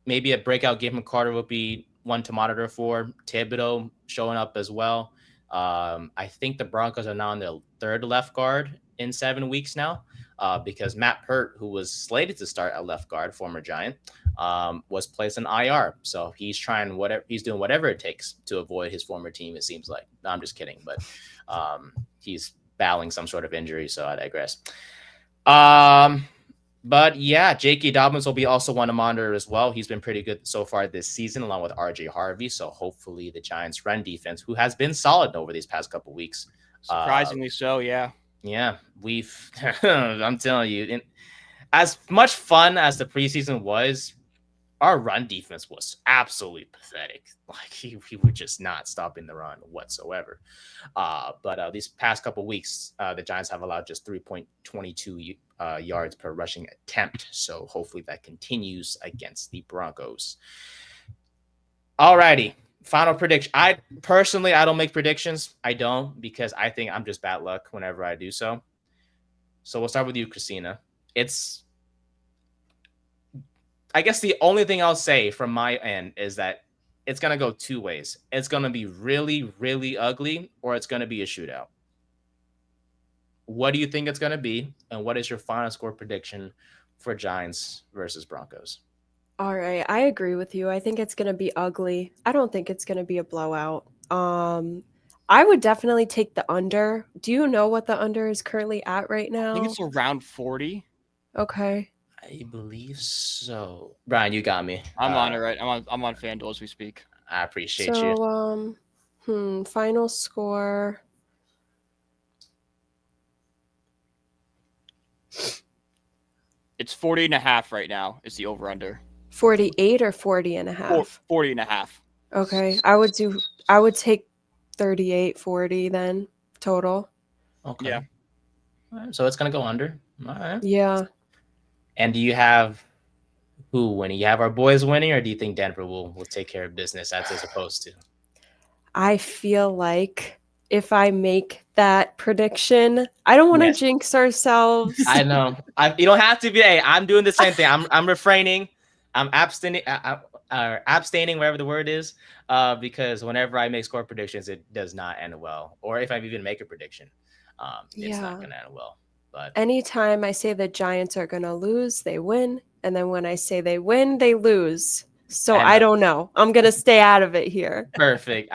Maybe a breakout game from Carter would be one to monitor for. Thibodeau showing up as well. I think the Broncos are now on their 3rd left guard in 7 weeks now, because Matt Pert, who was slated to start at left guard, former Giant, was placed in IR. So he's doing whatever it takes to avoid his former team, it seems like. No, I'm just kidding, but he's battling some sort of injury, so I digress. But yeah, J.K. Dobbins will be also one to monitor as well. He's been pretty good so far this season, along with R.J. Harvey. So hopefully the Giants' run defense, who has been solid over these past couple weeks, surprisingly so, yeah. Yeah, I'm telling you, as much fun as the preseason was, our run defense was absolutely pathetic. Like he were just not stopping the run whatsoever. But these past couple weeks, the Giants have allowed just 3.22 yards per rushing attempt. So hopefully that continues against the Broncos. Alrighty. Final prediction. I don't make predictions. I don't, because I think I'm just bad luck whenever I do so. So we'll start with you, Christina. I guess the only thing I'll say from my end is that it's going to go 2 ways. It's going to be really, really ugly, or it's going to be a shootout. What do you think it's going to be? And what is your final score prediction for Giants versus Broncos? All right, I agree with you. I think it's going to be ugly. I don't think it's going to be a blowout. I would definitely take the under. Do you know what the under is currently at right now? I think it's around 40. Okay. I believe so. Brian, you got me. I'm on it, right? I'm on FanDuel as we speak. I appreciate you. Final score. It's 40.5 right now. Is the over under 48 or 40.5? 40.5. Okay, I would take 38-40 then total. Okay. Yeah. All right, so it's gonna go under. All right. Yeah. And do you have who winning? You have our boys winning, or do you think Denver will take care of business as they're supposed to? I feel like if I make that prediction. I don't want to Yes. jinx ourselves. I know. You don't have to be. Hey, I'm doing the same thing. I'm refraining. I'm abstaining, whatever the word is, because whenever I make score predictions, it does not end well. Or if I even make a prediction, it's not Yeah. gonna end well. But Anytime I say the Giants are going to lose, they win. And then when I say they win, they lose. So I I know. don't know. I'm going to stay out of it here. Perfect.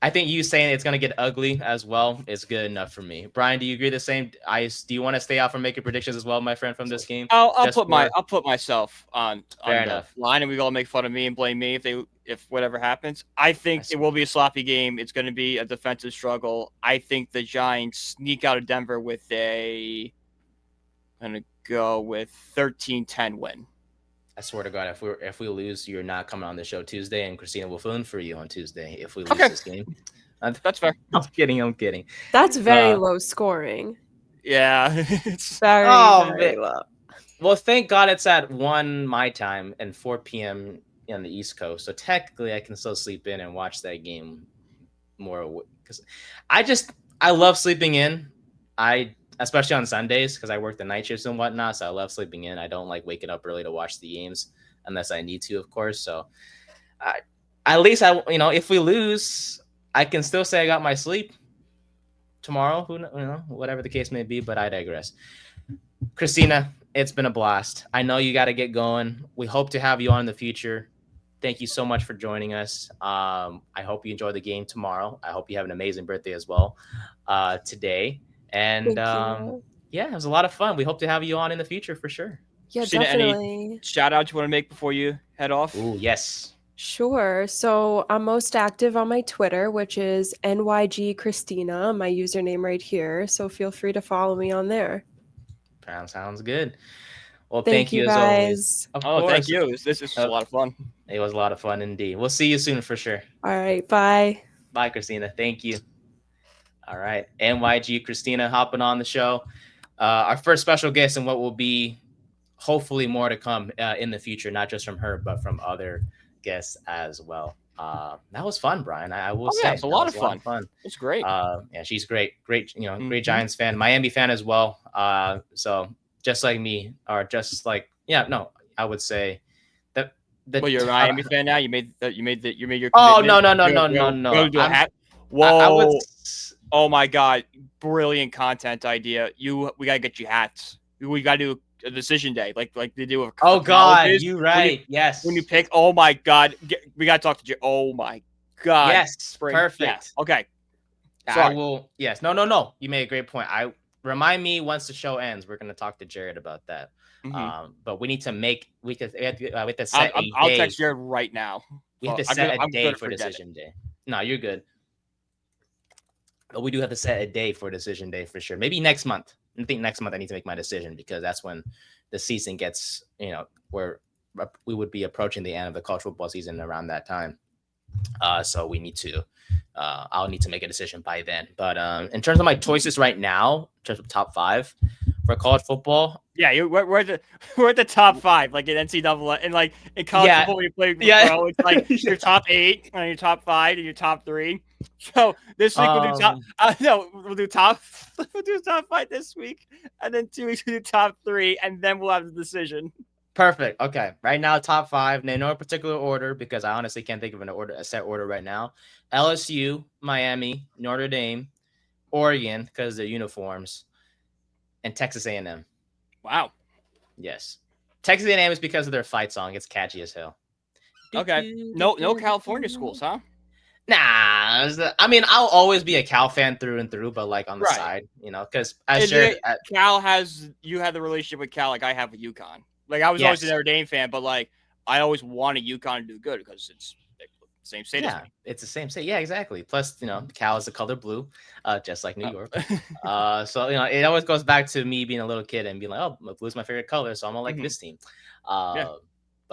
I think you saying it's gonna get ugly as well is good enough for me. Brian, do you agree the same? Do you want to stay out from making predictions as well, my friend, from this game? I'll Just for put myself on fair the enough. line, and we all make fun of me and blame me if whatever happens. I think it will be a sloppy game. It's going to be a defensive struggle. I think the Giants sneak out of Denver with I'm going to go with 13-10 win. I swear to God, if we lose, you're not coming on the show Tuesday, and Christina will phone for you on Tuesday if we lose this game. That's fair. I'm kidding. That's very low scoring. Yeah. It's very low. Well, thank God it's at 1 my time and 4 p.m. on the East Coast. So technically, I can still sleep in and watch that game more. Because I love sleeping in. Especially on Sundays because I work the night shifts and whatnot. So I love sleeping in. I don't like waking up early to watch the games unless I need to, of course. So at least if we lose, I can still say I got my sleep tomorrow. Whatever the case may be. But I digress. Christina, it's been a blast. I know you got to get going. We hope to have you on in the future. Thank you so much for joining us. I hope you enjoy the game tomorrow. I hope you have an amazing birthday as well today. And yeah, it was a lot of fun. We hope to have you on in the future for sure. Yeah, Christina, definitely. any shout outs you want to make before you head off? Ooh, yes. Sure. So I'm most active on my Twitter, which is NYGKristina, my username right here. So feel free to follow me on there. Sounds good. Well, Thank you as always. guys. Of course. Thank you. This was a lot of fun. It was a lot of fun indeed. We'll see you soon for sure. All right. Bye. Bye, Christina. Thank you. All right. NYGKristina hopping on the show. Our first special guest and what will be hopefully more to come in the future, not just from her, but from other guests as well. That was fun, Brian. I will say. It's a lot of fun. It's great. Yeah, she's great. Great, great Giants fan, Miami fan as well. So just like me, or just like, I would say that. Well, you're a Miami fan now. You made your. Oh no. Go do a hat. Whoa. Oh my God! Brilliant content idea. We gotta get you hats. We gotta do a decision day, like they do. Oh God, you right? Yes. When you pick, oh my God, we gotta talk to you. Oh my God. Yes. Perfect. Yeah. Okay. Sorry. I will. Yes. No. You made a great point. Remind me once the show ends. We're gonna talk to Jared about that. Mm-hmm. But we need to we have to set a day. I'll text Jared right now. We have to set a day for decision day. No, you're good. But we do have to set a day for decision day for sure. Maybe next month. I think next month I need to make my decision because that's when the season gets, where we would be approaching the end of the college football season around that time. So we need to, I'll need to make a decision by then. But in terms of my choices right now, in terms of top 5 for college football. Yeah, we're at the top 5, like in NCAA, and like in college football when you play pro, it's like your top 8 and your top 5 and your top 3. So this week we'll do top. We'll do top 5 this week, and then 2 weeks we'll do top 3, and then we'll have the decision. Perfect. Okay. Right now, top 5. In no particular order because I honestly can't think of a set order right now. LSU, Miami, Notre Dame, Oregon because of their uniforms, and Texas A&M. Wow. Yes. Texas A&M is because of their fight song. It's catchy as hell. Okay. No California schools, huh? Nah. I mean, I'll always be a Cal fan through and through, but like on the side, because Cal you had the relationship with Cal like I have with UConn. Like I was always a Notre Dame fan, but like I always wanted UConn to do good because it's the same state as me. It's the same state. Yeah, exactly. Plus, Cal is the color blue, just like New York. So it always goes back to me being a little kid and being like, oh, blue's my favorite color, so I'm gonna like this team.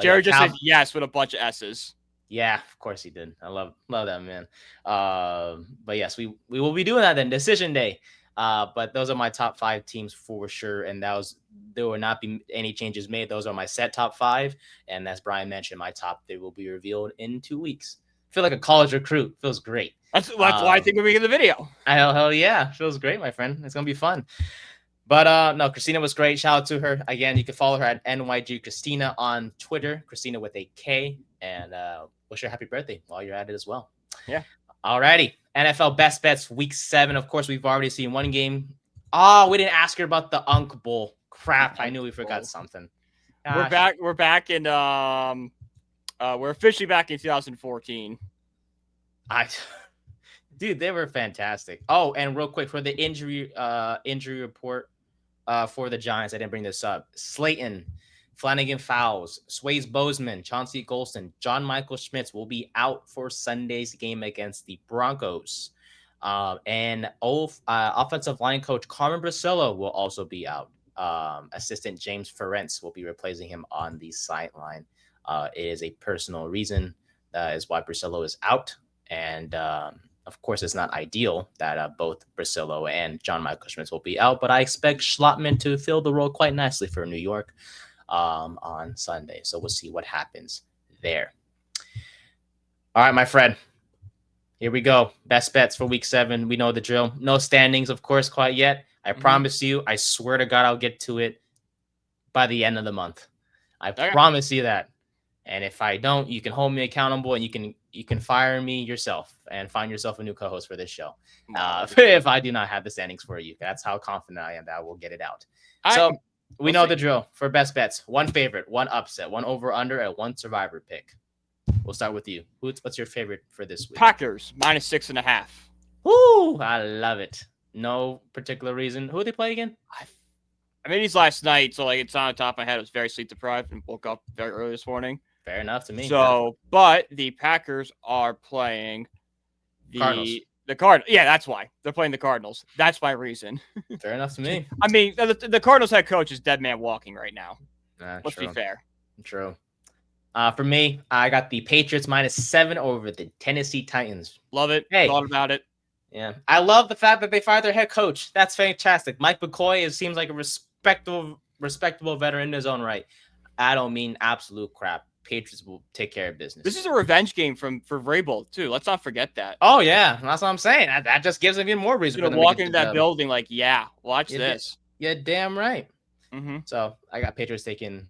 Jared just said yes with a bunch of S's. Yeah, of course he did. I love that, man. But yes, we will be doing that then. Decision day. But those are my top 5 teams for sure. And there will not be any changes made. Those are my set top 5. And as Brian mentioned, my top 3 will be revealed in 2 weeks. I feel like a college recruit. Feels great. That's why I think we're making the video. Hell yeah. Feels great, my friend. It's going to be fun. But no, Kristina was great. Shout out to her. Again, you can follow her at NYGKristina on Twitter, Kristina with a K. And wish her happy birthday while you're at it as well. Yeah. Alrighty. NFL Best Bets Week 7. Of course, we've already seen one game. Oh, we didn't ask her about the Unk Bowl. Crap. I knew we forgot something. Gosh. We're back in we're officially back in 2014. Dude, they were fantastic. Oh, and real quick for the injury report for the Giants, I didn't bring this up. Slayton, Flanagan Fowles, Swayze Bozeman, Chauncey Golston, John Michael Schmitz will be out for Sunday's game against the Broncos. And offensive line coach Carmen Brasillo will also be out. Assistant James Ferentz will be replacing him on the sideline. It is a personal reason is why Brasillo is out. And of course, it's not ideal that both Brasillo and John Michael Schmitz will be out, but I expect Schlottman to fill the role quite nicely for New York on Sunday. So we'll see what happens there. All right, my friend. Here we go. Best bets for week 7. We know the drill. No standings, of course, quite yet. I promise you, I swear to God, I'll get to it by the end of the month. I promise you that. And if I don't, you can hold me accountable and you can fire me yourself and find yourself a new co-host for this show. If I do not have the standings for you, that's how confident I am that I will get it out. We know the drill for best bets. One favorite, one upset, one over under, and one survivor pick. We'll start with you. What's your favorite for this week? Packers -6.5. Woo! I love it. No particular reason. Who did they play again? I made these last night, so it's on the top of my head. I was very sleep deprived and woke up very early this morning. Fair enough to me. So, but the Packers are playing Cardinals. The Cardinals. Yeah, that's why they're playing the Cardinals. That's my reason. Fair enough to me. I mean, the Cardinals head coach is dead man walking right now. Let's be fair. True. For me, I got the Patriots -7 over the Tennessee Titans. Love it. Hey. Thought about it. Yeah. I love the fact that they fired their head coach. That's fantastic. Mike McCoy seems like a respectable veteran in his own right. I don't mean absolute crap. Patriots will take care of business. This is a revenge game for Vrabel, too. Let's not forget that. Oh, yeah. That's what I'm saying. That just gives them even more reason for them to walk into that building like, yeah, watch this. Yeah, damn right. Mm-hmm. So I got Patriots taking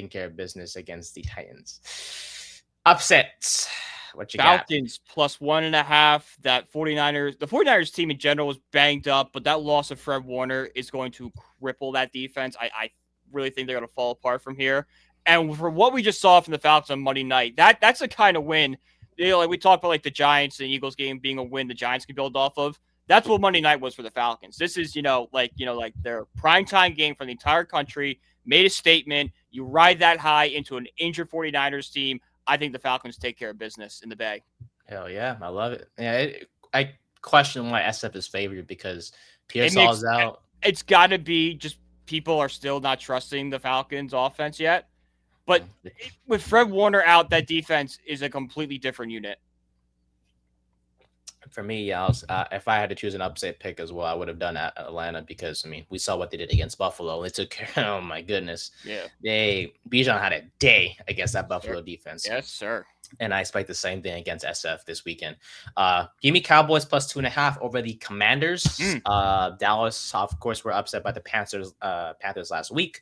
care of business against the Titans. Upsets. What you Falcons got? +1.5. The 49ers team in general was banged up, but that loss of Fred Warner is going to cripple that defense. I really think they're going to fall apart from here. And for what we just saw from the Falcons on Monday night, that's the kind of win. Like we talked about, the Giants and Eagles game being a win the Giants can build off of. That's what Monday night was for the Falcons. This is, like their primetime game for the entire country. Made a statement. You ride that high into an injured 49ers team. I think the Falcons take care of business in the Bay. Hell yeah, I love it. Yeah, I question why SF is favored because Pearsall's out. It's got to be just people are still not trusting the Falcons offense yet. But with Fred Warner out, that defense is a completely different unit. For me, if I had to choose an upset pick as well, I would have done Atlanta because, we saw what they did against Buffalo. It took, oh my goodness. Yeah. Bijan had a day against that Buffalo defense. Yes, sir. And I expect the same thing against SF this weekend. Give me Cowboys +2.5 over the Commanders. Dallas, of course, were upset by the Panthers last week.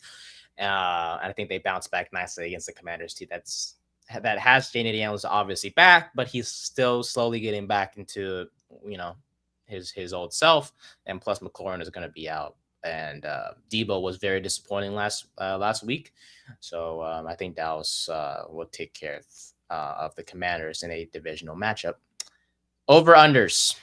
And I think they bounced back nicely against the Commanders team. That has J.N. Daniels obviously back, but he's still slowly getting back into, his old self. And plus McLaurin is going to be out. And Debo was very disappointing last week. So I think Dallas will take care of the Commanders in a divisional matchup. Over-unders.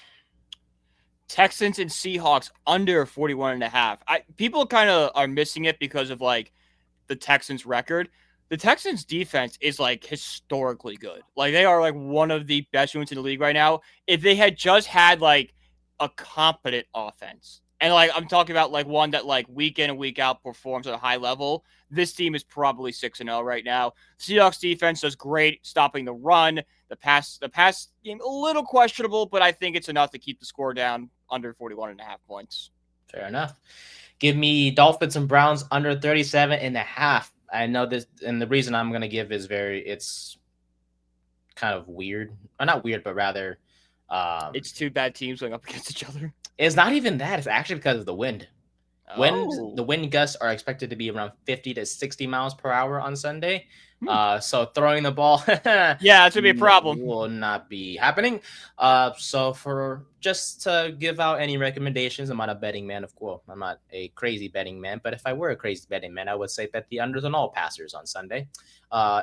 Texans and Seahawks under 41.5. People kind of are missing it because of the Texans record. The Texans defense is historically good. They are one of the best units in the league right now. If they had just had a competent offense, and I'm talking about one that week in and week out performs at a high level, this team is probably 6-0 right now. Seahawks defense does great stopping the run. The pass game a little questionable, but I think it's enough to keep the score down under 41.5 points. Fair enough. Give me Dolphins and Browns under 37.5. I know this, and the reason I'm going to give is it's kind of weird. Or not weird, but rather It's two bad teams going up against each other. It's not even that. It's actually because of the wind. The Oh. wind gusts are expected to be around 50 to 60 miles per hour on Sunday. So throwing the ball, Yeah, that's gonna be a problem. will not be happening. So for just to give out any recommendations, I'm not a betting man, of course. I'm not a crazy betting man, but if I were a crazy betting man, I would say bet the unders on all passers on Sunday.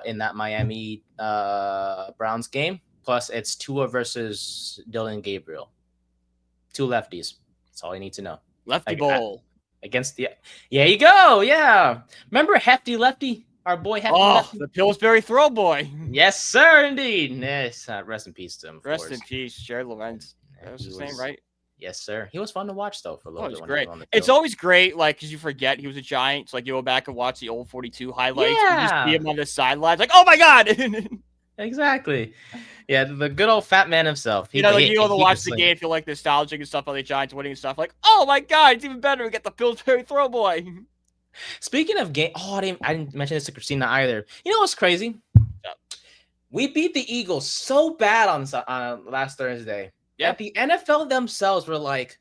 In that Miami Browns game. Plus, it's Tua versus Dylan Gabriel. Two lefties. That's all you need to know. Lefty Bowl. Against the, yeah, you go, yeah. Remember Hefty Lefty, our boy Hefty Lefty? The Pillsbury throw boy. Yes, sir, indeed. Yes, rest in peace to him. Rest in peace, Jared Lorenz. That was his name, right? Yes, sir. He was fun to watch though for a little bit. It was great. It's always great, like, because you forget he was a Giant. So, like, you go back and watch the old 42 highlights. Yeah. You just see him on the sidelines, like, oh my god. Exactly. Yeah, the good old fat man himself. You go to watch the game, feel like nostalgic and stuff on the Giants winning and stuff. Like, oh my god, it's even better. We get the Pillsbury throw boy. Speaking of game, I didn't mention this to Christina either. You know what's crazy? We beat the Eagles so bad on last Thursday. Yeah. That the NFL themselves were like,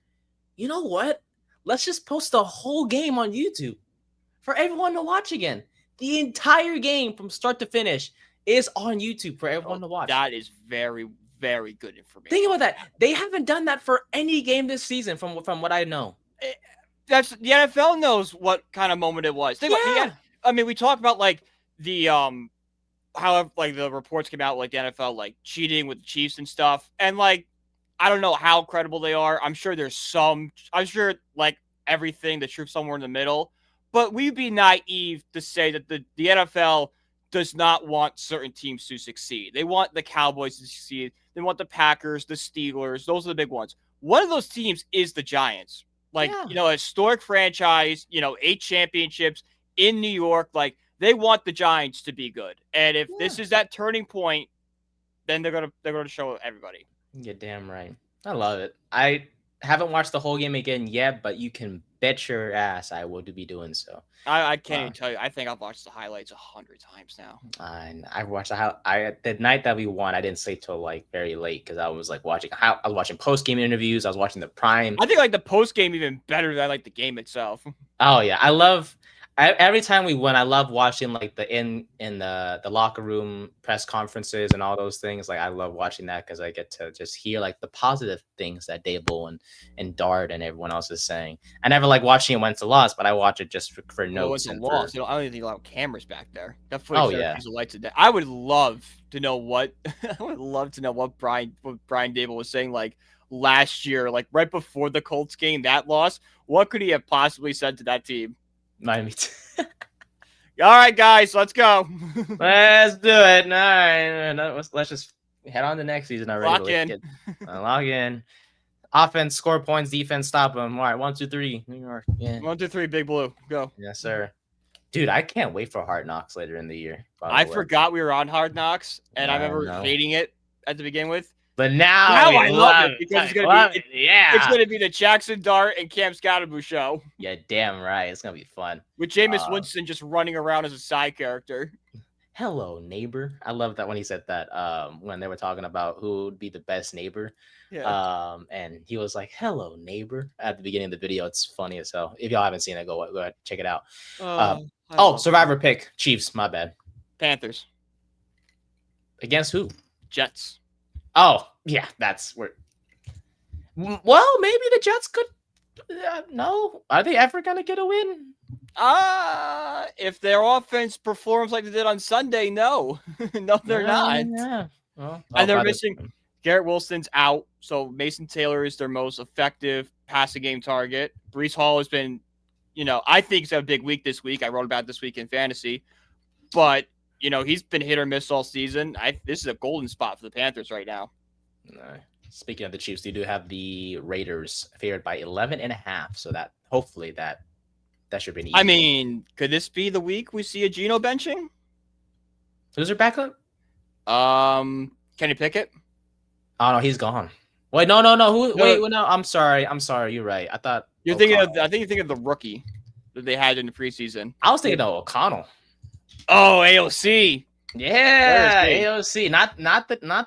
you know what? Let's just post the whole game on YouTube for everyone to watch again. The entire game from start to finish is on YouTube for everyone to watch. That is very, very good information. Think about that. They haven't done that for any game this season from what I know. That's the NFL knows what kind of moment it was. I mean, we talk about like the how like the reports came out like the NFL like cheating with the Chiefs and stuff, and like I don't know how credible they are. I'm sure I'm sure like everything, the truth somewhere in the middle. But we'd be naive to say that the NFL does not want certain teams to succeed. They want the Cowboys to succeed. They want the Packers, the Steelers. Those are the big ones. One of those teams is the Giants. Like, a historic franchise, 8 championships in New York. Like, they want the Giants to be good. And if this is that turning point, then they're gonna show everybody. You're damn right. I love it. I haven't watched the whole game again yet, but you can bet your ass I will be doing so. I can't even tell you. I think I've watched the highlights 100 times now. I watched the night that we won. I didn't sleep till like very late because I was like watching post game interviews. I was watching the prime. I think like the post game even better than like the game itself. Oh yeah, I love. Every time we win, I love watching like the in the locker room press conferences and all those things. Like I love watching that because I get to just hear like the positive things that Dable and Dart and everyone else is saying. I never like watching it when it's a loss, but I watch it just for notes. It's a loss. I don't even think a lot of cameras back there. That footage the lights of day. I would love to know what Brian Dable was saying like last year, like right before the Colts game, that loss. What could he have possibly said to that team? Me too. All right, guys, let's go. Let's do it. All right, let's just head on to next season already. Log in. Offense, score points. Defense, stop them. All right, 1, 2, 3. New York. Yeah. 1, 2, 3. Big Blue. Go. Yes, sir. Dude, I can't wait for Hard Knocks later in the year. I forgot we were on Hard Knocks, and I remember hating it at the beginning with. But now I love it because it's gonna be the Jackson Dart and Cam Scaramouche show. Yeah, damn right. It's gonna be fun. With Jameis Winston just running around as a side character. Hello, neighbor. I love that when he said that. When they were talking about who would be the best neighbor. Yeah. And he was like, "Hello, neighbor." At the beginning of the video, it's funny as hell. If y'all haven't seen it, go ahead, check it out. Survivor pick. Chiefs. My bad. Panthers. Against who? Jets. Oh, yeah, that's where. Well, maybe the Jets could. No, are they ever gonna get a win? If their offense performs like they did on Sunday, no, no, they're not. Yeah. Well, and they're missing. Garrett Wilson's out, so Mason Taylor is their most effective passing game target. Breece Hall has been, I think he's had a big week this week. I wrote about it this week in fantasy, but. He's been hit or miss all season. This is a golden spot for the Panthers right now. Speaking of the Chiefs, they do have the Raiders favored by 11.5. So that hopefully that should be an easy. I mean, could this be the week we see a Geno benching? Who's their backup? Kenny Pickett. Oh no, he's gone. Wait, no. No, I'm sorry. You're right. I thought you're thinking of. I think you're thinking of the rookie that they had in the preseason. I was thinking of O'Connell. Oh, AOC. Yeah, me? AOC, not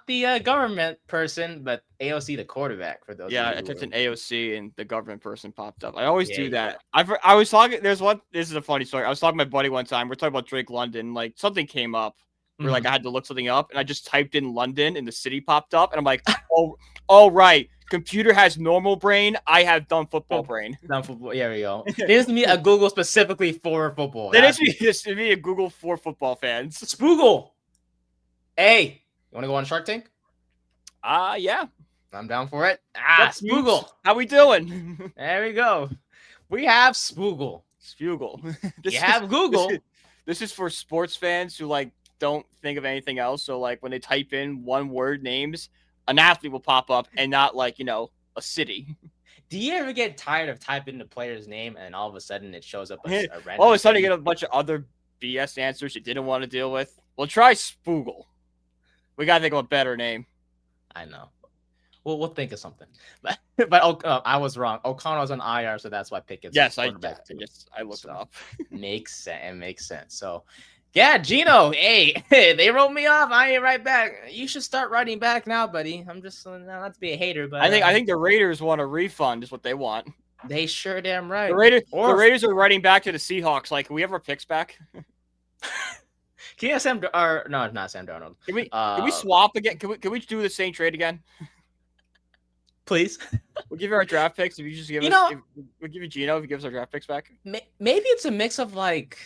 the government person, but AOC, the quarterback. For those of Yeah, you I who typed are, in AOC and the government person popped up. I always yeah, do yeah. that. I was talking. There's one. This is a funny story. I was talking to my buddy one time. We're talking about Drake London. Like something came up where like Mhm. I had to look something up, and I just typed in London, and the city popped up, and I'm like, oh, all right. Computer has normal brain. I have dumb football Oh, brain. down football. Yeah, there we go. There needs to be a Google specifically for football. That is That's me. This to be a Google for football fans. Spoogle. Hey, you want to go on Shark Tank? Yeah. I'm down for it. What's Spoogle. How we doing? There we go. We have Spoogle. Spugel. You have Google. This is for sports fans who like don't think of anything else. So like when they type in one word names, an athlete will pop up and not like, a city. Do you ever get tired of typing the player's name and all of a sudden it shows up a random All of a sudden you city? get a bunch of other BS answers you didn't want to deal with. Well, try Spoogle. We gotta think of a better name. I know. We'll think of something. But I was wrong. O'Connell's on IR, so that's why Pickett's Yes, I quarterback too. looked it up. Makes sense. It makes sense. So, yeah, Gino. Hey, they wrote me off. I ain't right back. You should start writing back now, buddy. I'm just not to be a hater, but I think the Raiders want a refund is what they want. they sure damn right. The Raiders are writing back to the Seahawks like, can we have our picks back? Can you have Sam? Or no, not Sam Darnold. Can we swap again? Can we do the same trade again? Please. We'll give you our draft picks if you just give us. We'll give you Gino if you give us our draft picks back. Maybe it's a mix of like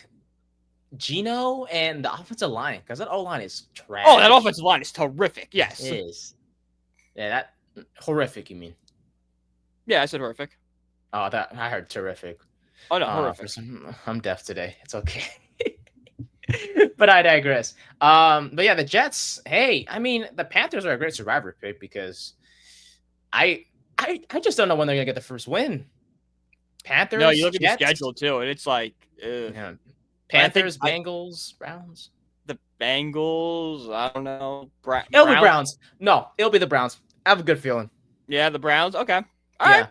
Gino and the offensive line because that O line is trash. Oh, that offensive line is terrific. Yes, it is. Yeah, that horrific. You mean? Yeah, I said horrific. Oh, that I heard terrific. Oh no, horrific. I'm deaf today. It's okay. But I digress. But yeah, the Jets. Hey, I mean, the Panthers are a great survivor pick because I just don't know when they're gonna get the first win. Panthers. No, you look Jets, at the schedule too, and it's like Panthers, Bengals, Browns. The Bengals. I don't know. It'll be Browns. No, it'll be the Browns. I have a good feeling. Yeah, the Browns. Okay. All right.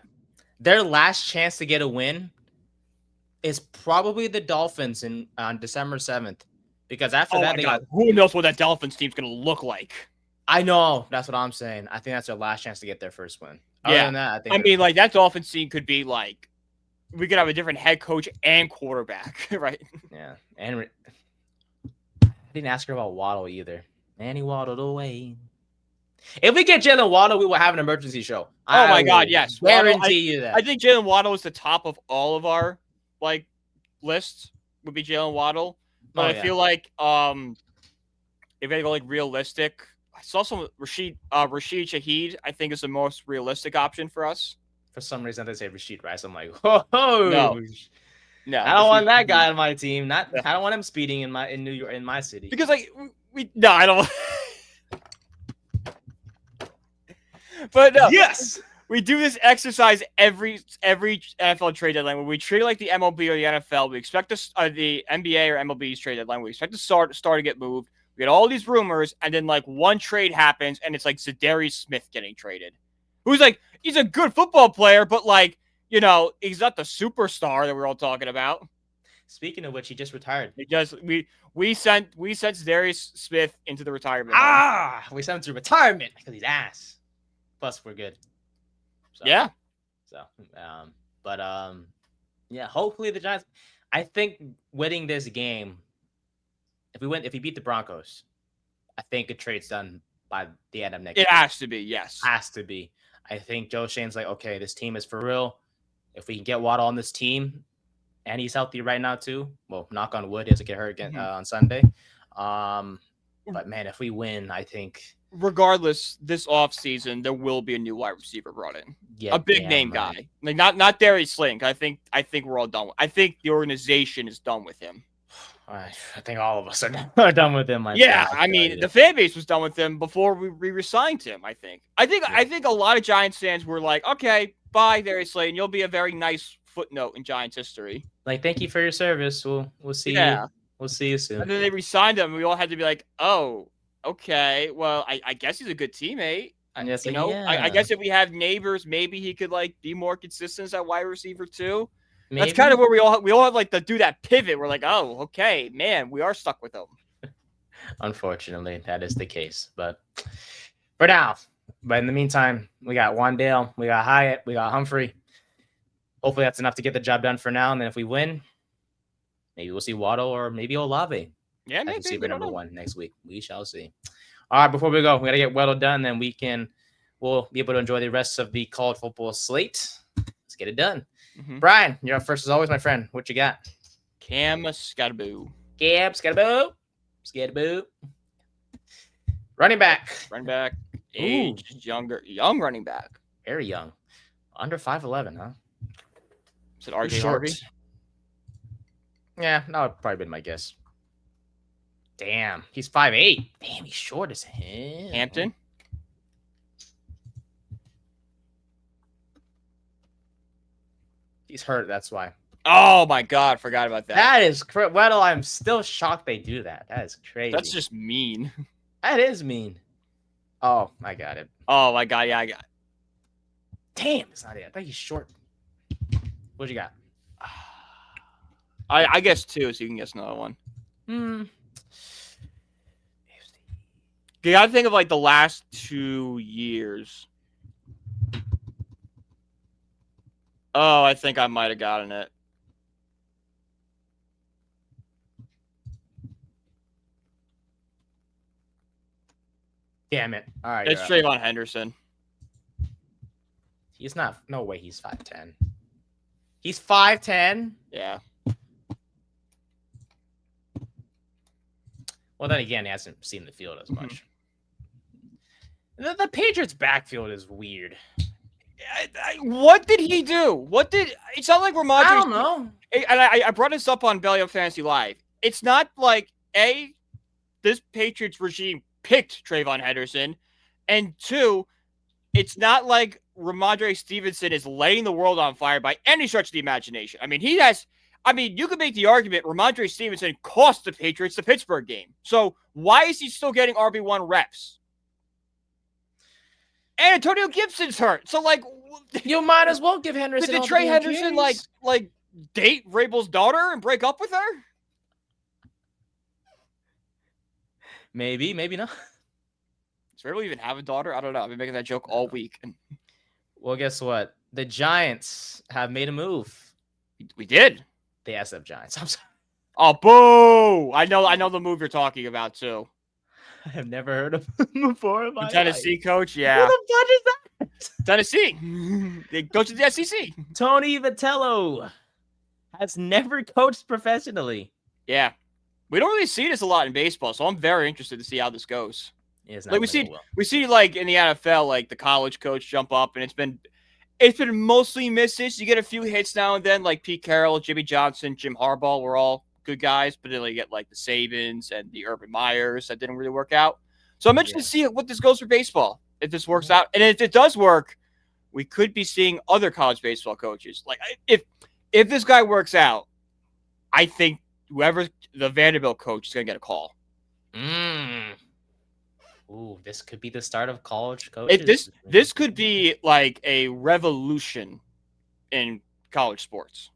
Their last chance to get a win is probably the Dolphins on December 7th. Because after that, they got who knows what that Dolphins team's gonna look like. I know. That's what I'm saying. I think that's their last chance to get their first win. Other than that, I mean, like that Dolphins team could be like we could have a different head coach and quarterback, right? Yeah. And I didn't ask her about Waddle either. And he waddled away. If we get Jalen Waddle, we will have an emergency show. Oh my God, yes. Guarantee you that. I think Jalen Waddle is the top of all of our like lists would be Jalen Waddle. But I feel like if I go like realistic, I saw some Rashid Shaheed, I think is the most realistic option for us. For some reason they say Rashid Rice. I'm like, oh no. I don't want that guy on my team. I don't want him speeding in New York in my city. Because like I don't. But no. Yes. We do this exercise every NFL trade deadline where we trade like the MLB or the NFL. We expect the NBA or MLB's trade deadline. We expect the star to get moved. We get all these rumors, and then like one trade happens, and it's like Zadarius Smith getting traded. Who's like he's a good football player, but like he's not the superstar that we're all talking about. Speaking of which, he just retired. We sent Zadarius Smith into the retirement. We sent him to retirement because he's ass. Plus, we're good. So, yeah. So, yeah. Hopefully the Giants. I think winning this game, if we beat the Broncos, I think a trade's done by the end of next year. It has to be, yes. Has to be. I think Joe Shane's like, okay, this team is for real. If we can get Waddle on this team, and he's healthy right now too. Well, knock on wood, he doesn't get hurt again on Sunday. But man, if we win, I think. Regardless, this offseason, there will be a new wide receiver brought in. Yeah, a big name guy. Like not Darius Slink. I think we're all done. I think the organization is done with him. I think all of us are done with him. I mean, the fan base was done with him before we re-signed him, I think. I think a lot of Giants fans were like, okay, bye, Darius Slink. You'll be a very nice footnote in Giants history. Like, thank you for your service. We'll see you. We'll see you soon. And then they re-signed him, and we all had to be like, oh, okay, well, I guess he's a good teammate. I guess if we have Neighbors, maybe he could like be more consistent as that wide receiver too. Maybe. That's kind of where we all have like to do that pivot. We're like, oh, okay, man, we are stuck with him. Unfortunately, that is the case. But for now, in the meantime, we got Wandale, we got Hyatt, we got Humphrey. Hopefully that's enough to get the job done for now. And then if we win, maybe we'll see Waddle or maybe Olave Yeah, as maybe. receiver We don't number know. 1 next week. We shall see. All right, before we go, we got to get Waddle done. Then we'll be able to enjoy the rest of the college football slate. Let's get it done. Brian, you're up first as always, my friend. What you got? Cam Scatterboo. Gab, Scatterboo. Scatterboo. Running back. Running back. Age younger. Young running back. Very young. Under 5'11", huh? Is it RJ Harvey? Yeah, that would probably been my guess. Damn, he's 5'8". Damn, he's short as hell. Hampton? He's hurt, that's why. Oh my god, forgot about that. That is well, I'm still shocked they do that. That is crazy. That's just mean. That is mean. Oh, I got it. Oh my god, yeah, I got it. Damn, it's not it. I think he's short. What you got? I guess 2, so you can guess another one. Hmm. You gotta think of like the last 2 years. Oh, I think I might have gotten it. Damn it. All right. It's Trayvon Henderson. He's not. No way he's 5'10". He's 5'10". Yeah. Well, then again, he hasn't seen the field as much. The Patriots' backfield is weird. What did he do? What did it's not like Ramondre? I don't know. And I brought this up on Belly Up Fantasy Live. It's not like this Patriots regime picked Trayvon Henderson, and 2, it's not like Ramondre Stevenson is lighting the world on fire by any stretch of the imagination. I mean, you could make the argument Ramondre Stevenson cost the Patriots the Pittsburgh game. So why is he still getting RB1 reps? And Antonio Gibson's hurt. So like, you might as well give Henderson. Did Trey Henderson like date Rabel's daughter and break up with her? Maybe not. Does Rabel even have a daughter? I don't know. I've been making that joke all week. Well, guess what? The Giants have made a move. We did. The SF Giants. I'm sorry. Oh, boo! I know the move you're talking about too. I have never heard of him before. In my Tennessee life. coach, yeah. Who the fuck is that? Tennessee. They coach at the SEC. Tony Vitello has never coached professionally. Yeah. We don't really see this a lot in baseball, so I'm very interested to see how this goes. Like we see like in the NFL, like the college coach jump up, and it's been mostly misses. You get a few hits now and then, like Pete Carroll, Jimmy Johnson, Jim Harbaugh were all good guys, but then you get like the Sabins and the Urban Meyers that didn't really work out. So I'm interested to see what this goes for baseball. If this works out, and if it does work, we could be seeing other college baseball coaches. Like if this guy works out, I think whoever the Vanderbilt coach is going to get a call. Ooh, this could be the start of college coaches. This could be like a revolution in college sports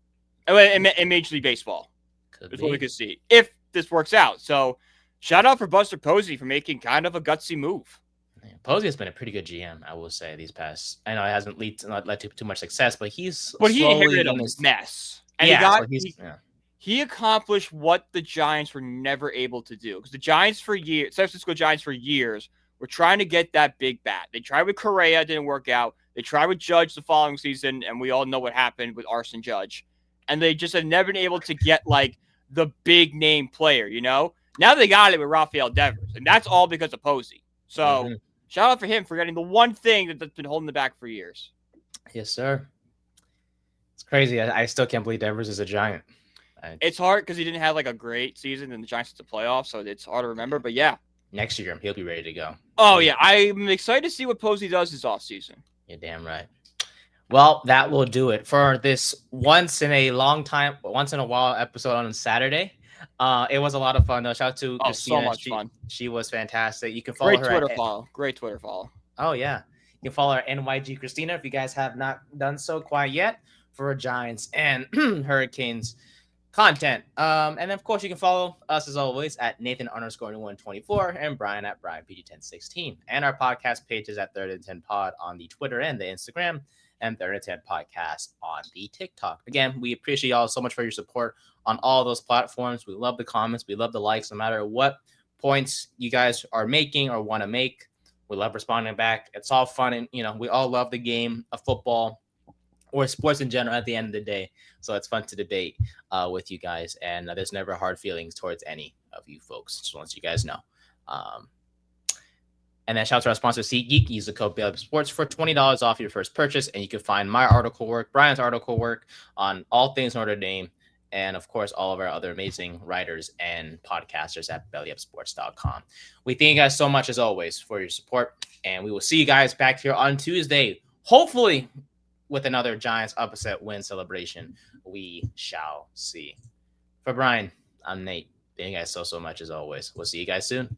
and Major League Baseball. Is what we could see if this works out. So shout out for Buster Posey for making kind of a gutsy move. Posey has been a pretty good GM, I will say, these past. I know it hasn't led to too much success, but he inherited a mess. And he accomplished what the Giants were never able to do. Because the Giants San Francisco Giants for years were trying to get that big bat. They tried with Correa, it didn't work out. They tried with Judge the following season, and we all know what happened with Arson Judge. And they just had never been able to get like the big name player, you know? Now they got it with Rafael Devers, and that's all because of Posey. So shout out for him for getting the one thing that's been holding the back for years. Yes, sir. It's crazy. I still can't believe Devers is a Giant. It's hard because he didn't have like a great season in the Giants to playoffs, so it's hard to remember. But yeah, next year he'll be ready to go. Oh yeah, I'm excited to see what Posey does this offseason. You're damn right. Well, that will do it for this once in a while episode on Saturday. It was a lot of fun though. Shout out to Christina. So much fun. She was fantastic. You can follow her. Great Twitter follow. Oh yeah, you can follow her NYGKristina if you guys have not done so quite yet for Giants and Hurricanes content. And then, of course, you can follow us as always at Nathan_124 and Brian at BrianPG1016. And our podcast pages at Third and 10 Pod on the Twitter and the Instagram, and Third and 10 Podcast on the TikTok. Again, we appreciate y'all so much for your support on all those platforms. We love the comments. We love the likes, no matter what points you guys are making or want to make. We love responding back. It's all fun. And, we all love the game of football or sports in general at the end of the day. So it's fun to debate with you guys. And there's never hard feelings towards any of you folks. Just want you guys know. And then shout out to our sponsor, SeatGeek. Use the code BLUpSports for $20 off your first purchase. And you can find my article work, Brian's article work on all things Notre Dame. And, of course, all of our other amazing writers and podcasters at BellyUpSports.com. We thank you guys so much, as always, for your support. And we will see you guys back here on Tuesday, hopefully with another Giants upset win celebration. We shall see. For Brian, I'm Nate. Thank you guys so much, as always. We'll see you guys soon.